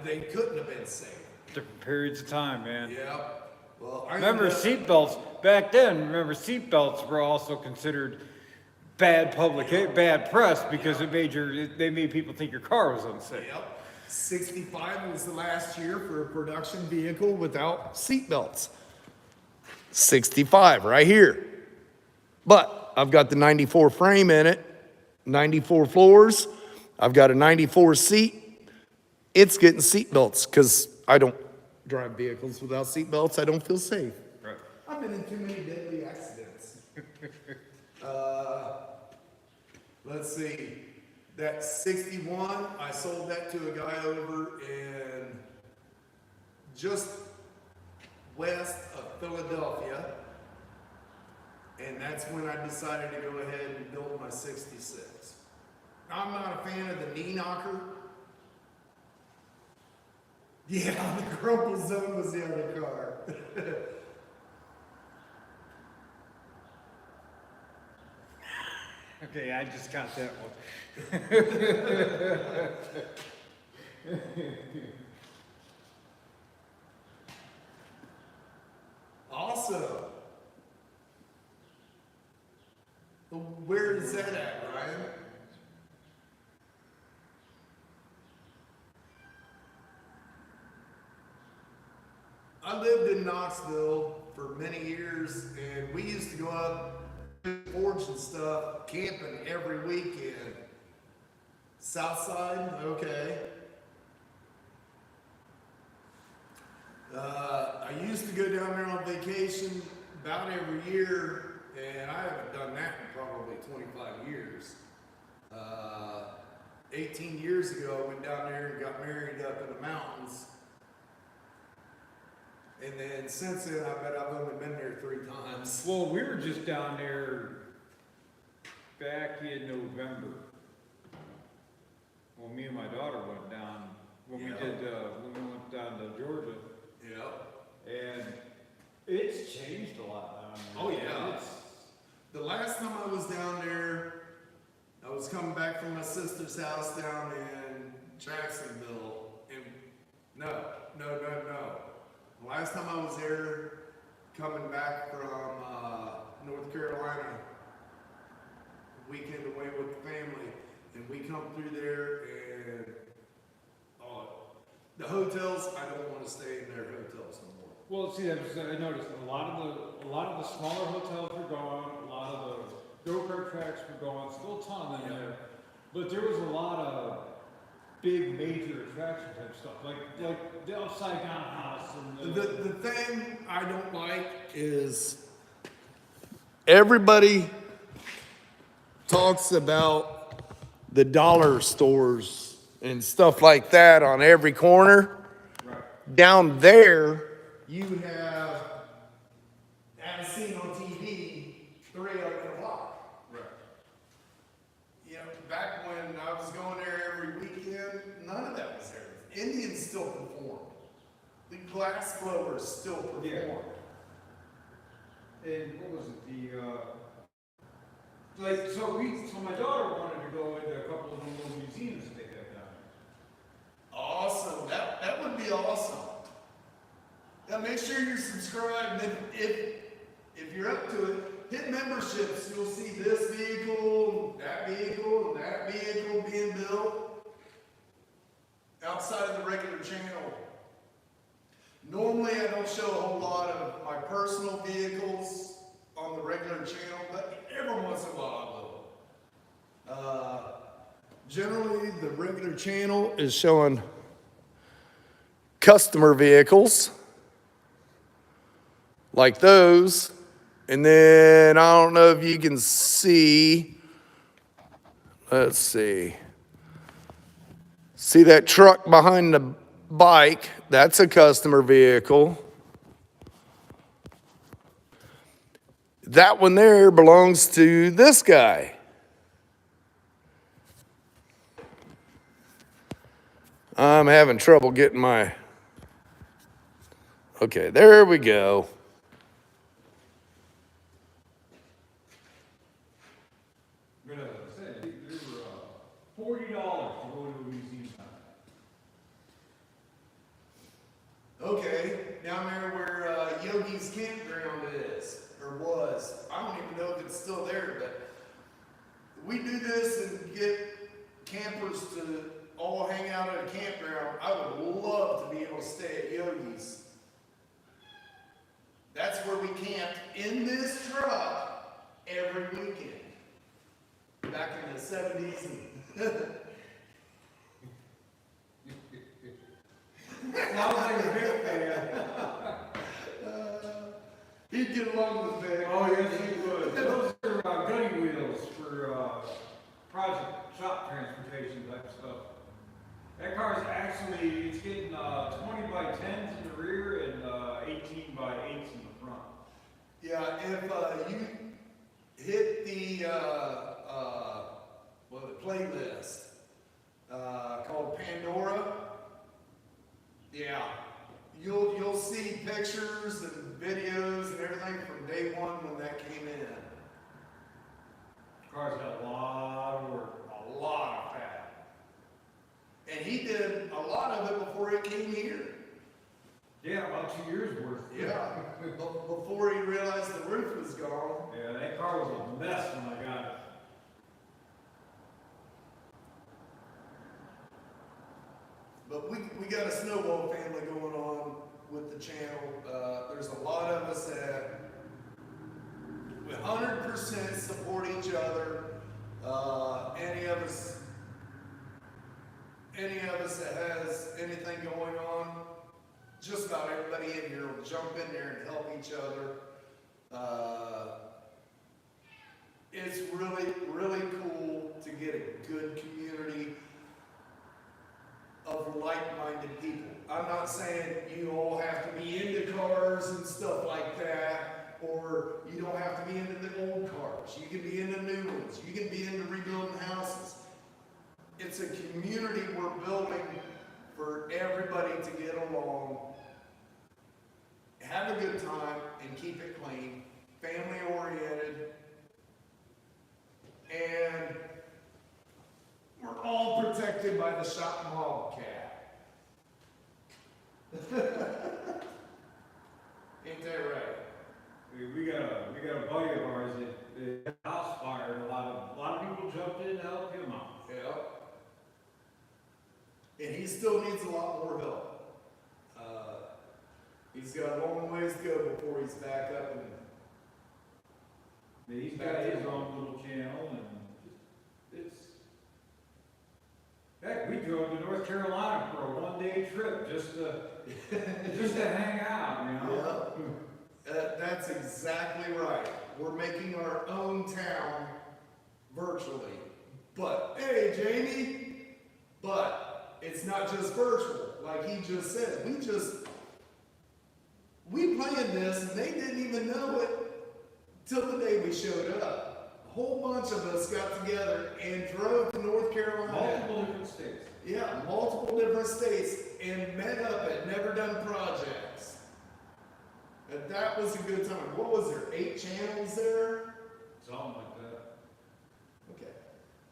They couldn't have been safe. Different periods of time, man. Yep. Well, I Remember ended up- seatbelts, back then, seatbelts were also considered bad bad press because they made people think your car was unsafe. Yep. 65 was the last year for a production vehicle without seatbelts. 65 right here. But I've got the 94 frame in it, 94 floors. I've got a 94 seat. It's getting seatbelts because I don't drive vehicles without seatbelts. I don't feel safe. Right. I've been in too many deadly accidents. Let's see. That 61, I sold that to a guy over in just west of Philadelphia. And that's when I decided to go ahead and build my 66. I'm not a fan of the knee knocker. Yeah, the Crumple Zone was the other car. Okay, I just got that one. Awesome. Where is that at, Ryan? I lived in Knoxville for many years, and we used to go up to Forge and stuff, camping every weekend. South Side, okay. used to go down there on vacation about every year, and I haven't done that in probably 25 years. 18 years ago, I went down there and got married up in the mountains. And then since then, I bet I've only been there 3 times. Well, we were just down there back in November. When me and my daughter went down, when Yeah. when we went down to Georgia. Yep. And it's changed a lot down there. Oh, yeah. It's- The last time I was down there, I was coming back from my sister's house down in Jacksonville. And no. The last time I was there, coming back from North Carolina, weekend away with the family, and we come through there and the hotels, I don't want to stay in their hotels no more. Well, see, I noticed a lot of the smaller hotels were gone, a lot of the go-kart tracks were gone, still a ton in there, but there was a lot of big major attraction type stuff, like the upside down house and The thing I don't like is everybody talks about the dollar stores and stuff like that on every corner. right. Down there, you have, as seen on TV, 3 of them in a block. Right. You know, back when I was going there every weekend, none of that was there. Indians still perform. The glass blowers still perform. Yeah. And what was it, so my daughter wanted to go into a couple of the little museums that they have down Awesome. That would be awesome. Now make sure you're subscribed. And if you're up to it, hit memberships. You'll see this vehicle, that vehicle, and that vehicle being built outside of the regular channel. Normally I don't show a whole lot of my personal vehicles on the regular channel, but every once in a while I will. Generally, the regular channel is showing customer vehicles like those. And then I don't know if you can see, let's see. See that truck behind the bike? That's a customer vehicle. That one there belongs to this guy. I'm having trouble getting my, okay, there we go. there. But as I said, they were $40 to go to a museum. Okay, down there where Yogi's campground is, or was. I don't even know if it's still there, but we do this and get campers to all hang out at a campground. I would love to be able to stay at Yogi's. That's where we camped in this truck every weekend. Back in the 70s. Sounds like a big fan. He'd get along with Vic. Oh, yes, he would. Those are gunny wheels for project shop transportation type stuff. That car's actually, it's getting 20 by 10s in the rear and 18 by 8s in the front. Yeah, if you hit the playlist called Pandora, yeah, you'll see pictures and videos and everything from day one when that came in. The car's got a lot of work, a lot of fat. And he did a lot of it before it came here. Yeah, about 2 years worth. Yeah, before he realized the roof was gone. Yeah, that car was a mess when I got it. But we got a snowball family going on with the channel. There's a lot of us that 100% support each other. Any of us that has anything going on, just about everybody in here will jump in there and help each other. It's really, really cool to get a good community of like-minded people. I'm not saying you all have to be into cars and stuff like that, or you don't have to be into the old cars. You can be into new ones. You can be into rebuilding houses. It's a community we're building for everybody to get along, have a good time, and keep it clean, family-oriented, and we're all protected by the shop mob cat. Ain't that right? We got a buddy of ours that the house fire, and a lot of people jumped in to help him out. Yeah. And he still needs a lot more help. He's got a long ways to go before he's back up and He's got his own little channel, and it's. Heck, we drove to North Carolina for a one-day trip just to hang out, you know. Yeah. That's exactly right. We're making our own town virtually. But hey, Jamie, but it's not just virtual, like he just said. We planned this, and they didn't even know it till the day we showed up. A whole bunch of us got together and drove to North Carolina. Multiple different states. Yeah, multiple different states, and met up at Never Done Projects. And that was a good time. What was there, 8 channels there? Something like that. Okay,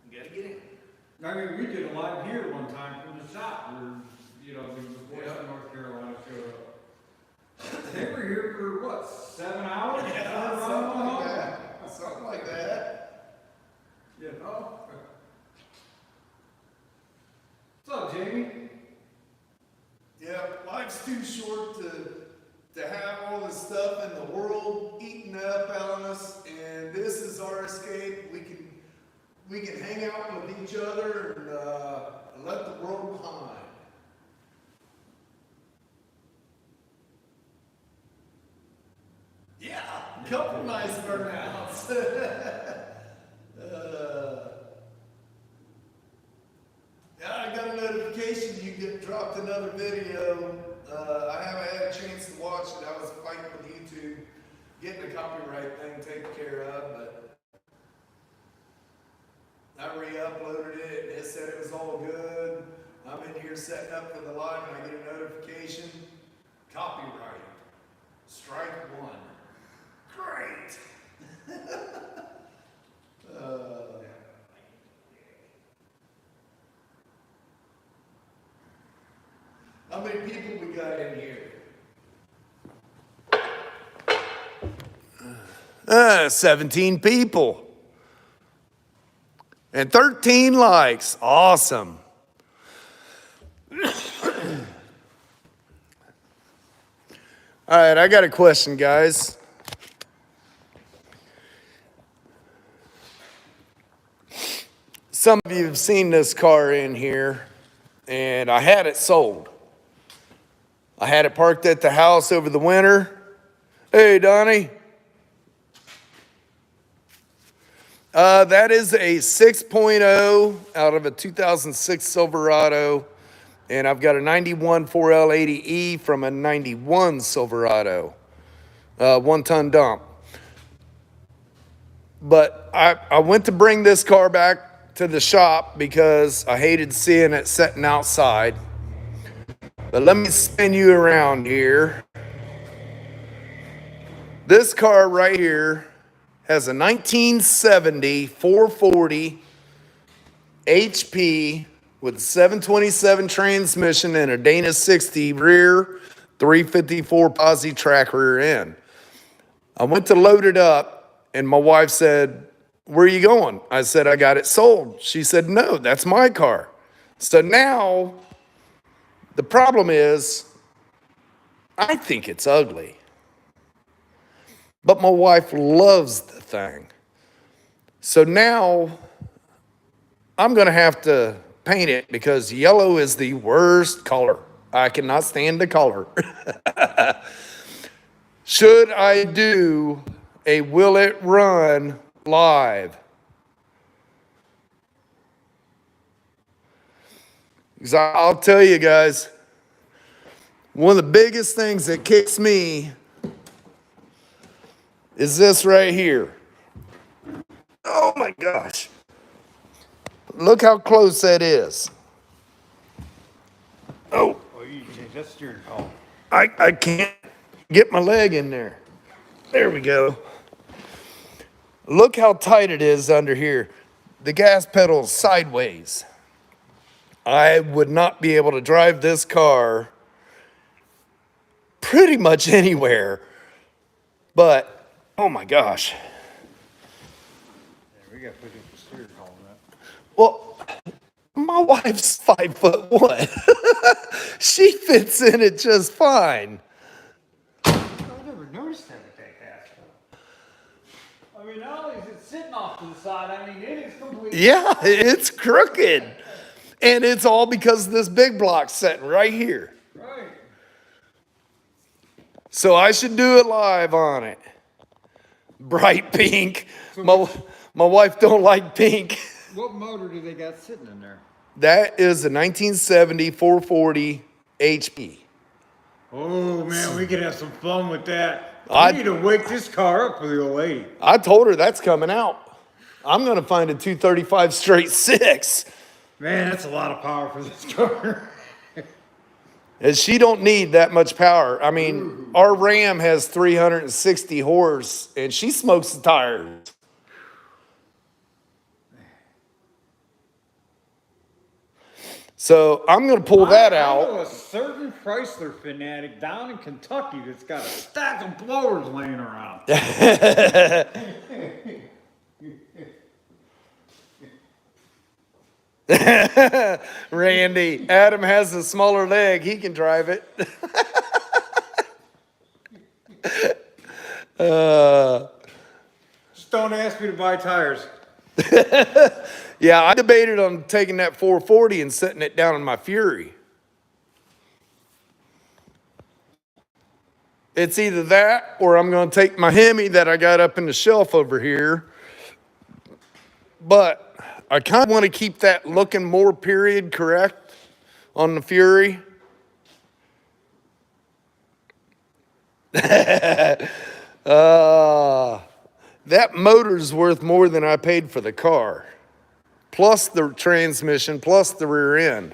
you gotta get in. I mean, we did a lot here one time from the shop where, you know, the boys Yeah. from North Carolina showed up. They were here for what, 7 hours? Yeah, something like that. Something like that. You know? What's up, Jamie? Yeah, life's too short to have all this stuff in the world eating up on us, and this is our escape. We can hang out with each other and let the world behind. Yeah, a couple nice burnouts. Yeah, I got a notification you dropped another video. I haven't had a chance to watch it. I was fighting with YouTube, getting the copyright thing taken care of, but I re-uploaded it and it said it was all good. I'm in here setting up for the live and I get a notification. Copyright. Strike 1. Great. How many people we got in here? 17 people. And 13 likes. Awesome. All right, I got a question, guys. Some of you have seen this car in here, and I had it sold. I had it parked at the house over the winter. Hey, Donnie. That is a 6.0 out of a 2006 Silverado, and I've got a 91 4L80E from a 91 Silverado, 1-ton dump. But I went to bring this car back to the shop because I hated seeing it sitting outside. But let me spin you around here. This car right here has a 1970 440 HP with a 727 transmission and a Dana 60 rear, 354 posi track rear end. I went to load it up, and my wife said, "Where are you going?" I said, "I got it sold." She said, "No, that's my car." So now the problem is, I think it's ugly. But my wife loves the thing. So now I'm going to have to paint it because yellow is the worst color. I cannot stand the color. Should I do a Will It Run live? Because I'll tell you guys, one of the biggest things that kicks me is this right here. Oh my gosh. Look how close that is. Oh, Oh, you change that steering column. I can't get my leg in there. There we go. Look how tight it is under here. The gas pedal is sideways. I would not be able to drive this car pretty much anywhere. But, oh my gosh. Yeah, we got to put in the steering column that. Well, my wife's 5'1". She fits in it just fine. I never noticed that with that gas pedal. I mean, not only is it sitting off to the side, I mean, it is completely. Yeah, it's crooked. And it's all because this big block's sitting right here. Right. So I should do it live on it. Bright pink. My wife don't like pink. What motor do they got sitting in there? That is a 1970 440 HP. Oh man, we could have some fun with that. I- We need to wake this car up for the old lady. I told her that's coming out. I'm going to find a 235 straight 6. Man, that's a lot of power for this car. And she don't need that much power. I mean, our Ram has 360 horse, and she smokes the tires. So I'm going to pull that I out. know a certain Chrysler fanatic down in Kentucky that's got a stack of blowers laying around. Randy, Adam has a smaller leg. He can drive it. Just don't ask me to buy tires. Yeah, I debated on taking that 440 and setting it down in my Fury. It's either that or I'm going to take my Hemi that I got up in the shelf over here. But I kind of want to keep that looking more period correct on the Fury. That motor's worth more than I paid for the car, plus the transmission, plus the rear end.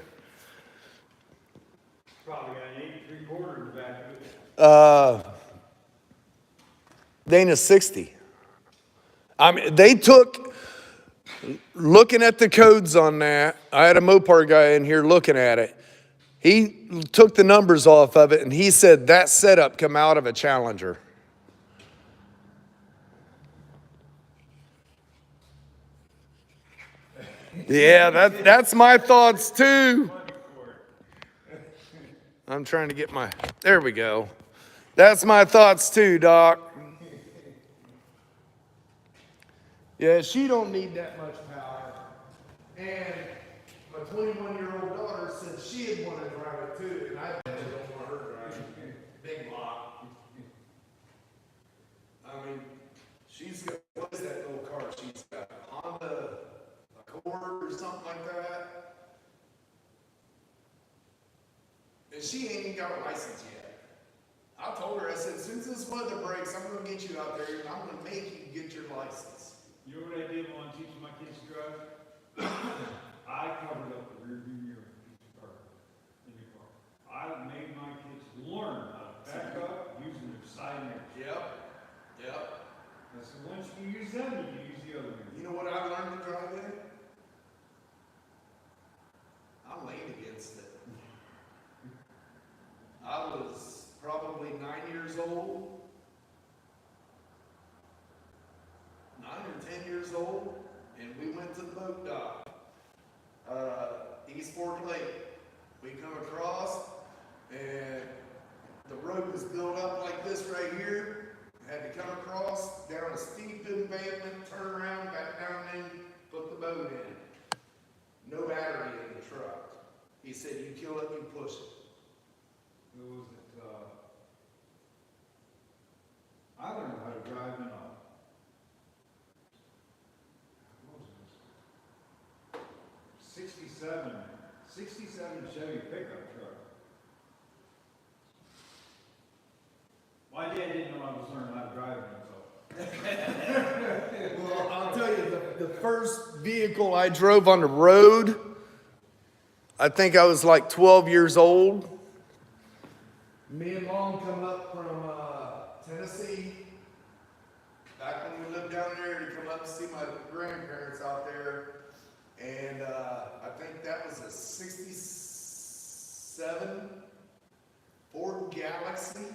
Probably got an 8 3/4 in the back of it. Dana 60. I mean, they took, looking at the codes on that, I had a Mopar guy in here looking at it. He took the numbers off of it and he said that setup come out of a Challenger. Yeah, that's my thoughts too. I'm trying to get my, there we go. That's my thoughts too, Doc. Yeah, she don't need that much power. And my 21-year-old daughter said she'd want to drive it too, and I don't want her to drive it. Big block. I mean, she's got, what is that little car she's got? Honda Accord or something like that. And she ain't even got a license yet. I told her, I said, as soon as this weather breaks, I'm going to get you out there and I'm going to make you get your license. You know what I did when I teaching my kids to drive? I covered up the rear view mirror in the car. I made my kids learn how to back up using their side mirrors. Yep. I said, once you use them, you can use the other mirror. You know what I learned to drive in? I leaned against it. I was probably 9 years old, 9 or 10 years old, and we went to the boat dock, East Fork Lake. We come across, and the road was built up like this right here. Had to come across, down a steep embankment, turn around, back down in, put the boat in. No battery in the truck. He said, you kill it, you push it. it was I learned how to drive in a, what was this? 67 Chevy pickup truck. My dad didn't know I was learning how to drive in it, so. Well, I'll tell you, the first vehicle I drove on the road, I think I was like 12 years old. Me and Mom come up from Tennessee. Back when we lived down there, to come up to see my grandparents out there. And I think that was a 67 Ford Galaxy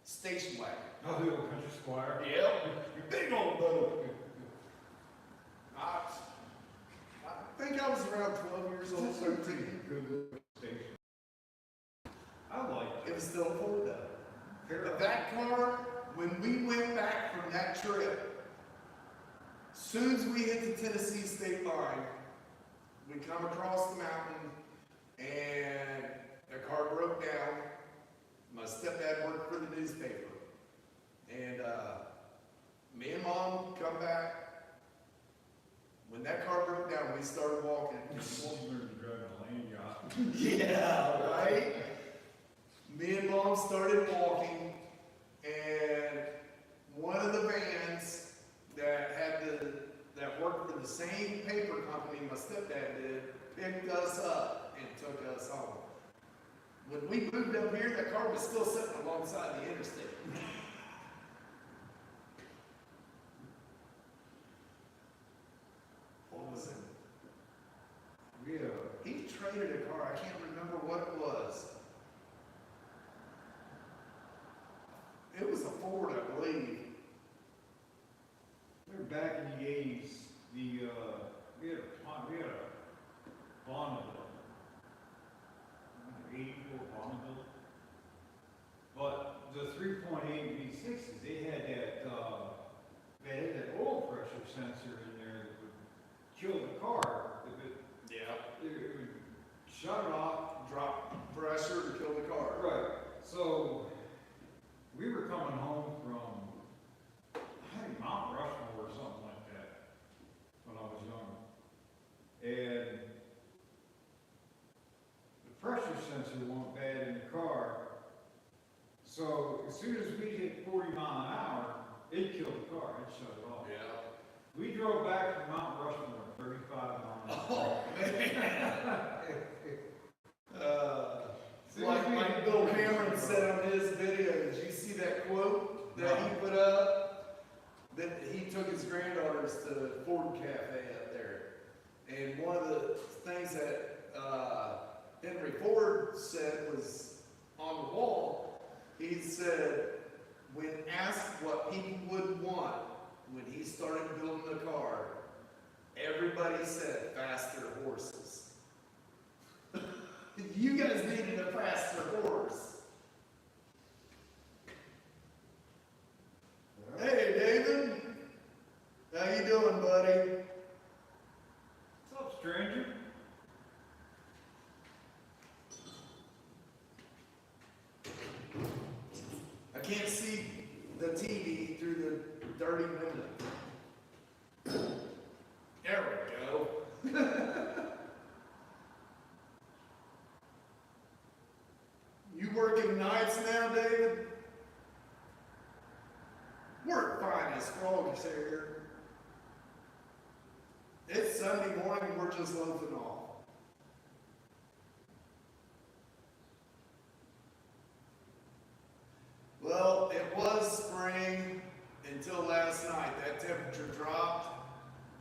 station wagon. Oh, the old country squire. Yep, big old boat. I think I was around 12 years old, 13. Good station. I like It was still a Ford though. But that car, when we went back from that trip, soon as we hit the Tennessee state line, we come across the mountain and the car broke down. My stepdad worked for the newspaper. And me and Mom come back. When that car broke down, we started walking. You learned to drive a land yacht. Yeah, right? Me and Mom started walking, and one of the vans that worked for the same paper company my stepdad did picked us up and took us home. When we moved up here, that car was still sitting alongside the interstate. What was it? He traded a car. I can't remember what it was. It was a Ford, I believe. We were back in the 80s. We had a Bonneville. 84 Bonneville. But the 3.8 V6s, they had that oil pressure sensor in there that would kill the car. It would shut it off, Drop pressure to kill the car. right. So we were coming home from, I think, Mount Rushmore or something like that when I was young. And the pressure sensor went bad in the car. So as soon as we hit 40 mile an hour, it killed the car. It shut it off. Yeah. We drove back from Mount Rushmore 35 miles an hour. Oh, man. Like Bill Cameron said on his video, did you see that quote that he put up? That he took his granddaughters to the Ford Cafe up there. And one of the things that Henry Ford said was on the wall, he said, when asked what people would want when he started building the car, everybody said faster horses. You guys needed a faster horse. Hey, David. How you doing, buddy? What's up, stranger? I can't see the TV through the dirty window. There we go. You working nights now, David? We're fine as frogs here. It's Sunday morning, we're just loafing off. Well, it was spring until last night. That temperature dropped.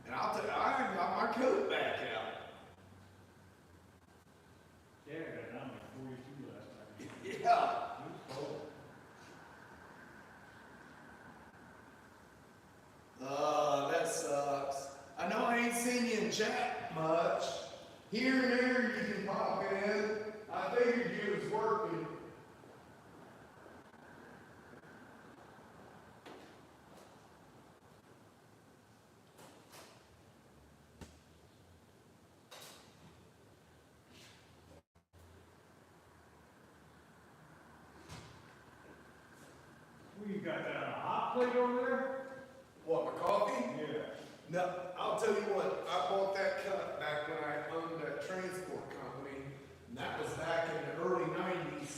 And I'll tell you, I got my coat back out. Yeah, I got down to 42 last night. Yeah. It was cold. That sucks. I know I ain't seen you in chat much. Here and there you can pop in. I figured you was working. plate over there? What, my coffee? Yeah. No, I'll tell you what, I bought that cup back when I owned that transport company, and that was back in the early 90s.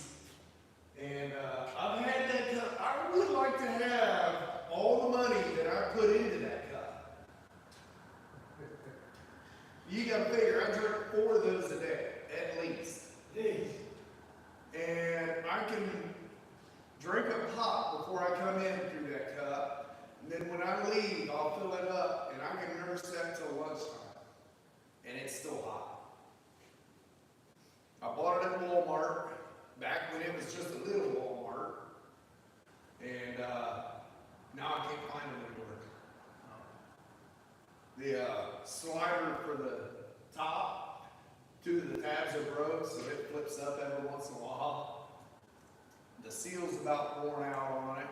And I've had that cup. I would like to have all the money that I put into that cup. You gotta figure, I drink 4 of those a day, at least. And I can drink them hot before I come in through that cup. And then when I leave, I'll fill it up, and I can nurse that till lunchtime. And it's still hot. I bought it at Walmart, back when it was just a little Walmart. And now I can't find them anymore. The slider for the top, 2 of the tabs are broke, so it flips up every once in a while. The seal's about worn out on it.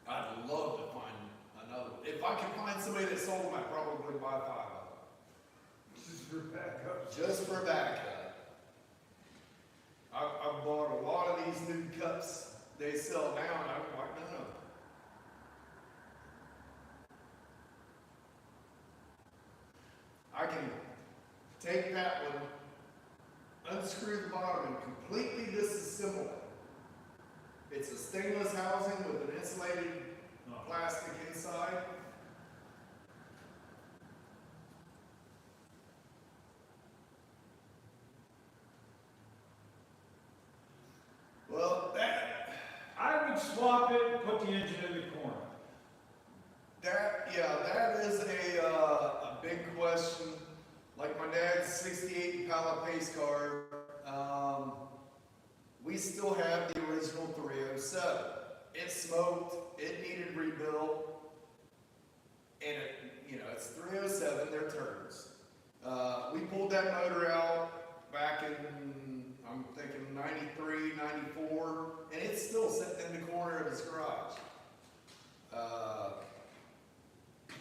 I'd love to find another one. If I can find somebody that sold them, I'd probably buy 5 of them. Just for backup. Just for backup. I've bought a lot of these new cups they sell now, and I don't like none of them. I can take that one, unscrew the bottom, and completely disassemble it. It's a stainless housing with an insulated plastic inside. Well, I would swap it and put the engine in the corner. that is a big question. Like my dad's 68 pallet pace car, we still have the original 307. It smoked, it needed rebuilt, and it's 307, they're turns. We pulled that motor out back in, I'm thinking 93, 94, and it's still sitting in the corner of his garage.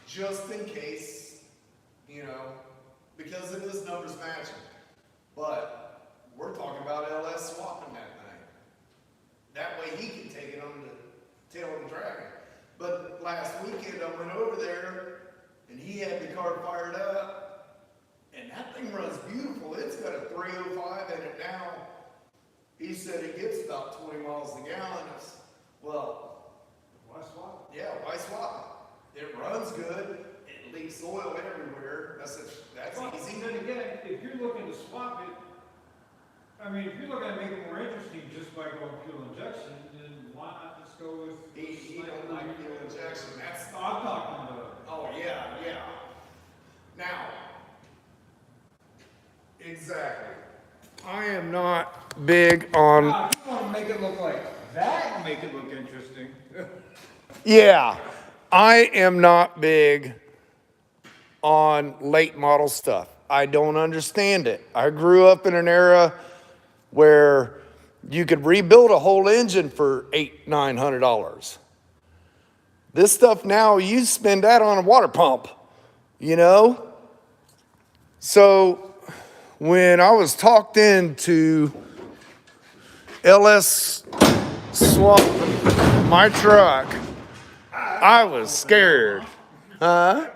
Just in case, because it is numbers matching. But we're talking about LS swapping that thing. That way he can take it on the tail of the dragon. But last weekend I went over there and he had the car fired up, and that thing runs beautiful. It's got a 305 in it now. He said it gets about 20 miles a gallon. Well, Why swap it? yeah, why swap it? It runs good. It leaks oil everywhere. That's Well, easy. then again, if you're looking to swap it, if you're looking to make it more interesting just by going fuel injection, then why not just go with? He don't like fuel injection. That's No, I'm talking about. Oh, yeah. Now, exactly. I am not big on. Now, if you want to make it look like that, and make it look interesting. Yeah, I am not big on late model stuff. I don't understand it. I grew up in an era where you could rebuild a whole engine for $800-900. This stuff now, you spend that on a water pump, So when I was talked into LS swapping my truck, I was scared. Huh?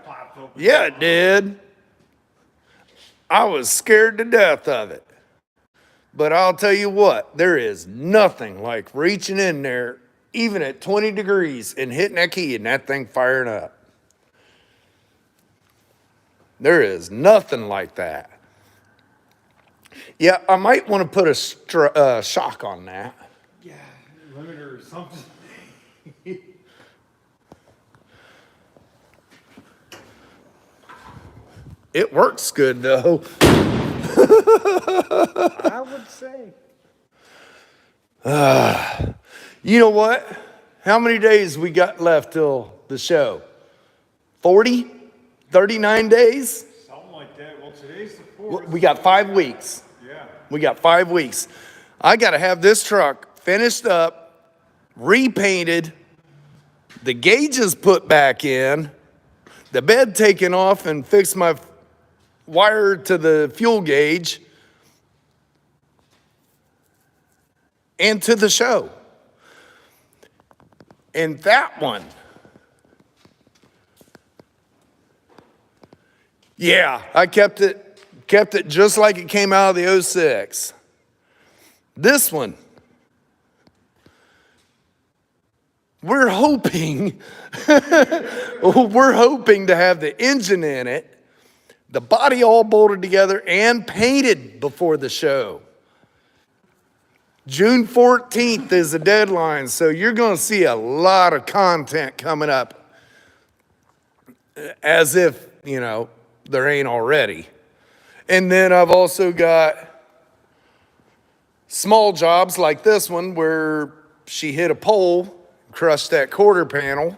Yeah, it did. I was scared to death of it. But I'll tell you what, there is nothing like reaching in there, even at 20 degrees, and hitting that key and that thing firing up. There is nothing like that. Yeah, I might want to put a shock on that. Yeah, limiter or something. It works good, though. I would say. You know what? How many days we got left till the show? 40? 39 days? Something like that. Well, today's the 4th. We got 5 weeks. Yeah. We got 5 weeks. I got to have this truck finished up, repainted, the gauges put back in, the bed taken off and fix my wire to the fuel gauge, and to the show. And that one, yeah, I kept it just like it came out of the '06. This one, we're hoping, we're hoping to have the engine in it, the body all bolted together and painted before the show. June 14th is the deadline, so you're going to see a lot of content coming up, as if, you know, there ain't already. And then I've also got small jobs like this one where she hit a pole, crushed that quarter panel.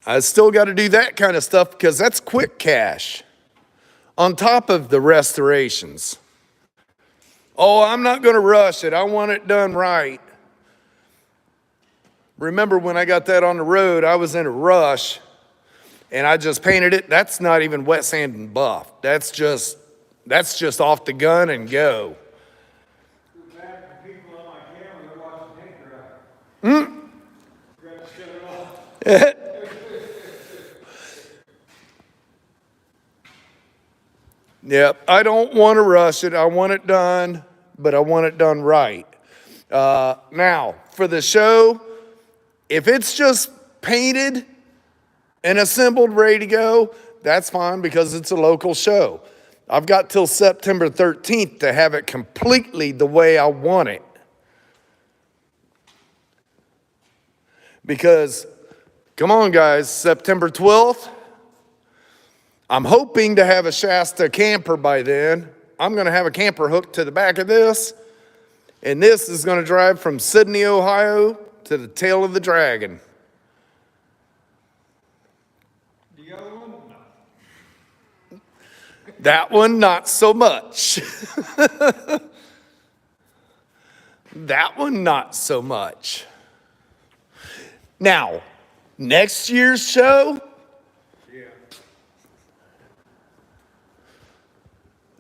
I still got to do that kind of stuff because that's quick cash on top of the restorations. Oh, I'm not going to rush it. I want it done right. Remember when I got that on the road, I was in a rush and I just painted it. That's not even wet sand and buff. That's just off the gun and go. Too bad for people on my camera, they're watching paint dry. Forgot to shut it off. Yep, I don't want to rush it. I want it done, but I want it done right. Now, for the show, if it's just painted and assembled, ready to go, that's fine because it's a local show. I've got till September 13th to have it completely the way I want it. Because, come on guys, September 12th, I'm hoping to have a Shasta camper by then. I'm going to have a camper hooked to the back of this, and this is going to drive from Sydney, Ohio to the tail of the dragon. The other one? No. That one, not so much. That one, not so much. Now, next year's show,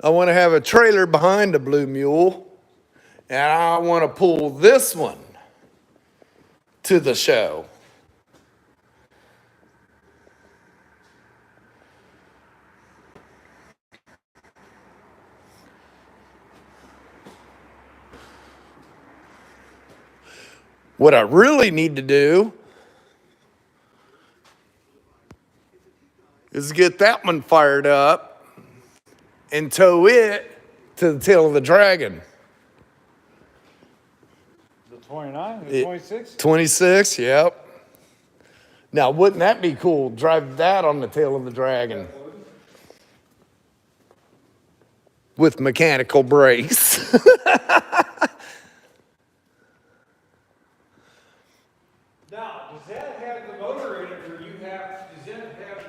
I want to have a trailer behind the Blue Mule, and I want to pull this one to the show. What I really need to do is get that one fired up and tow it to the tail of the dragon. The 29, the 26? 26, yep. Now, wouldn't that be cool? Drive that on the tail of the dragon with mechanical brakes. Now, does that have the motor in it, or does that have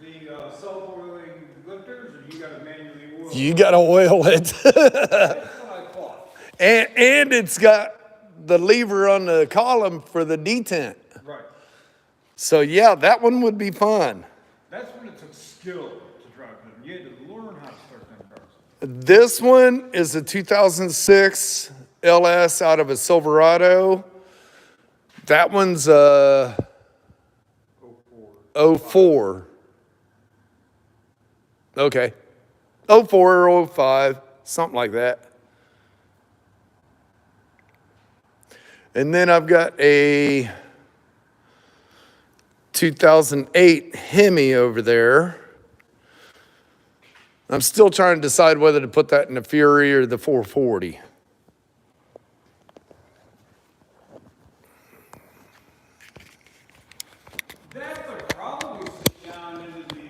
the self-oiling lifters, or you gotta manually oil it? You got to oil it. That's what I thought. and it's got the lever on the column for the detent. Right. So, yeah, that one would be fun. That's when it took skill to drive them. You had to learn how to start them cars. This one is a 2006 LS out of a Silverado. That one's a 04. Okay. 04 or 05, something like that. And then I've got a 2008 Hemi over there. I'm still trying to decide whether to put that in the Fury or the 440. That would probably sit down into the,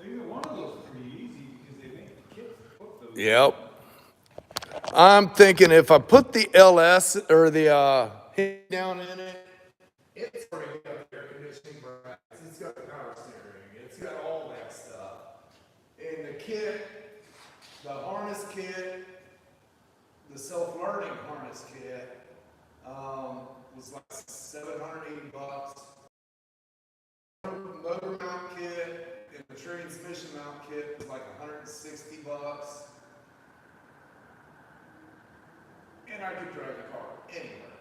either one of those is pretty easy because they make the kits to put those. Yep. I'm thinking if I put the LS or the hit down in it, it's already got air conditioning brackets, it's got power steering, it's got all that stuff. And the kit, the harness kit, the self-learning harness kit, was like $780. Motor mount kit and the transmission mount kit was like $160. and I could drive the car anywhere.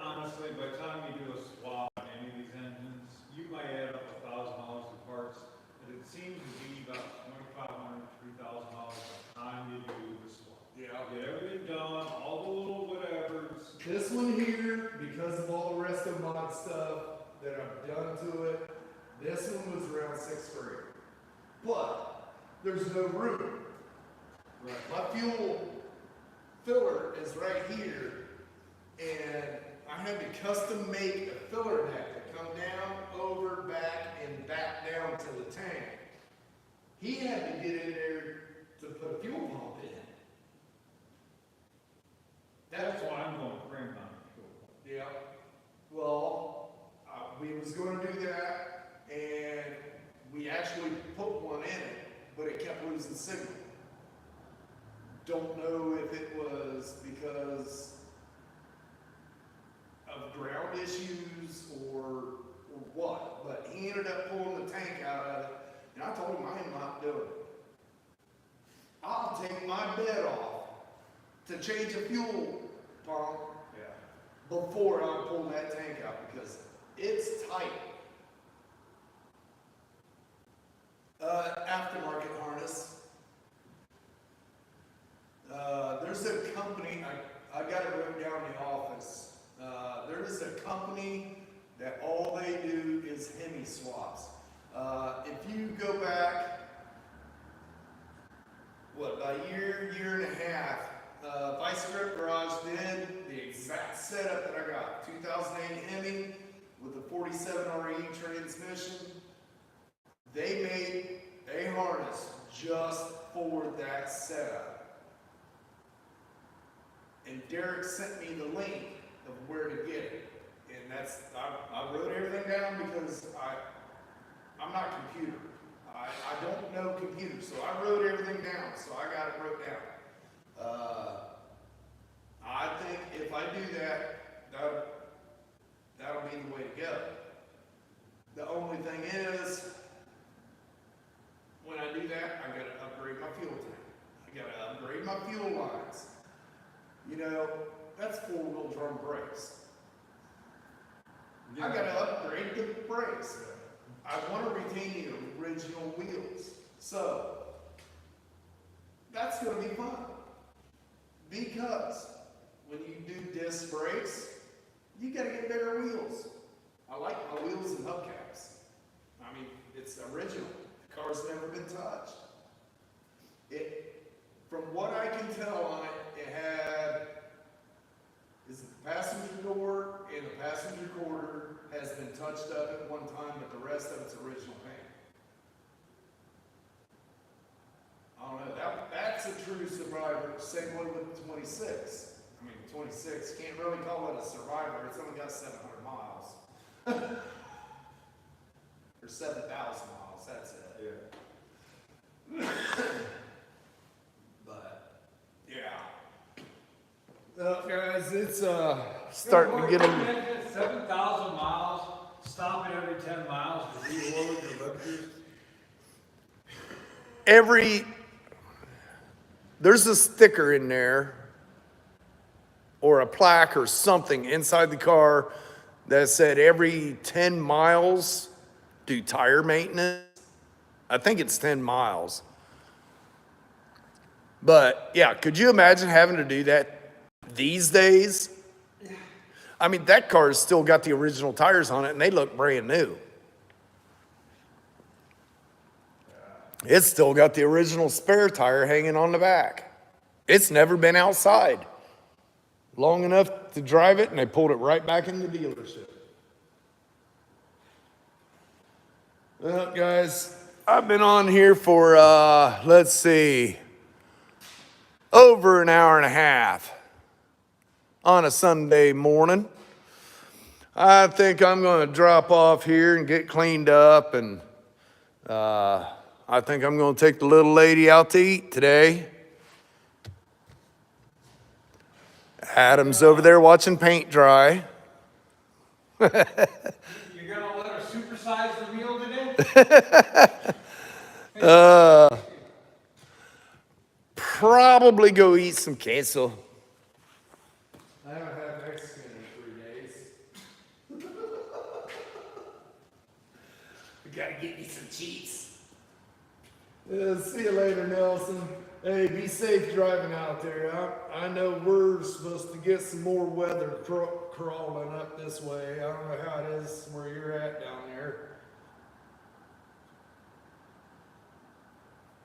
Honestly, by the time you do a swap on any of these engines, you might add up $1,000 of parts, and it seems to be about $2,500, $3,000 by the time you do the swap. Yeah. Get everything done, all the little whatevers. This one here, because of all the rest of mod stuff that I've done to it, this one was around $6,000. But there's no room. Right. My fuel filler is right here, and I had to custom make a filler neck to come down, over, back, and back down to the tank. He had to get in there to put a fuel pump in. That's why I'm going frame mounted fuel. Yeah. Well, we was going to do that, and we actually put one in it, but it kept losing signal. Don't know if it was because of ground issues or what, but he ended up pulling the tank out of it, and I told him I am not doing it. I'll take my bed off to change a fuel pump before I pull that tank out because it's tight. Aftermarket harness. There's a company, I got it written down in the office. There's a company that all they do is Hemi swaps. If you go back, about a year and a half, Vice Grip Garage did the exact setup that I got. 2008 Hemi with the 47 RE transmission. They made a harness just for that setup. And Derek sent me the link of where to get it. And that's, I wrote everything down because I'm not a computer. I don't know computers, so I wrote everything down, so I got it wrote down. I think if I do that, that'll be the way to go. The only thing is, when I do that, I gotta upgrade my fuel tank. I gotta upgrade my fuel lines. You know, that's four-wheel drum brakes. I gotta upgrade the brakes. I want to retain the original wheels. So, that's going to be fun. Because when you do disc brakes, you got to get bigger wheels. I like my wheels and hubcaps. I mean, it's original. The car's never been touched. From what I can tell on it, it had is the passenger door and the passenger quarter has been touched up at one time, but the rest of it's original paint. I don't know, that's a true survivor. Same way with the 26. I mean, 26, can't really call it a survivor. It's only got 700 miles. Or 7,000 miles, that's it. Yeah. But, yeah. Guys, it's Starting to get them. 7,000 miles, stopping every 10 miles to reload your lifters. There's a sticker in there or a plaque or something inside the car that said every 10 miles do tire maintenance. I think it's 10 miles. But yeah, could you imagine having to do that these days? I mean, that car's still got the original tires on it and they look brand new. It's still got the original spare tire hanging on the back. It's never been outside long enough to drive it, and they pulled it right back in the dealership. Well, guys, I've been on here for, let's see, over an hour and a half on a Sunday morning. I think I'm going to drop off here and get cleaned up, and I think I'm going to take the little lady out to eat today. Adam's over there watching paint dry. You're going to let her supersize the meal today? Probably go eat some queso. See you later, Nelson. Hey, be safe driving out there. I know we're supposed to get some more weather crawling up this way. I don't know how it is where you're at down there.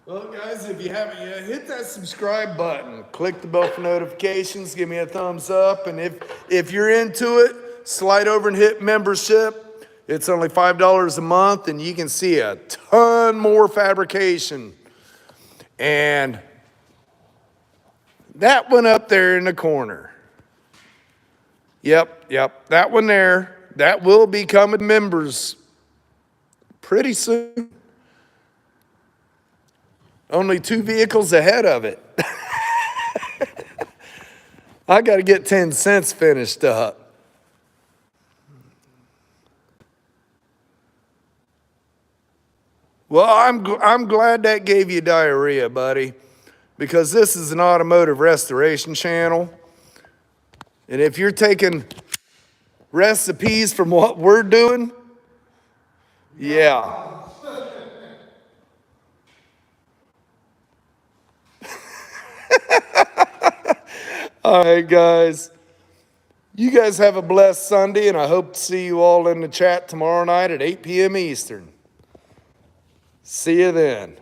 Well, guys, if you haven't yet, hit that subscribe button. Click the bell for notifications. Give me a thumbs up. And if you're into it, slide over and hit membership. It's only $5 a month, and you can see a ton more fabrication. And that one up there in the corner. Yep, that one there. That will be coming members pretty soon. Only 2 vehicles ahead of it. I got to get 10 cents finished up. Well, I'm glad that gave you diarrhea, buddy, because this is an automotive restoration channel. And if you're taking recipes from what we're doing, yeah. All right, guys. You guys have a blessed Sunday, and I hope to see you all in the chat tomorrow night at 8 p.m. Eastern. See you then.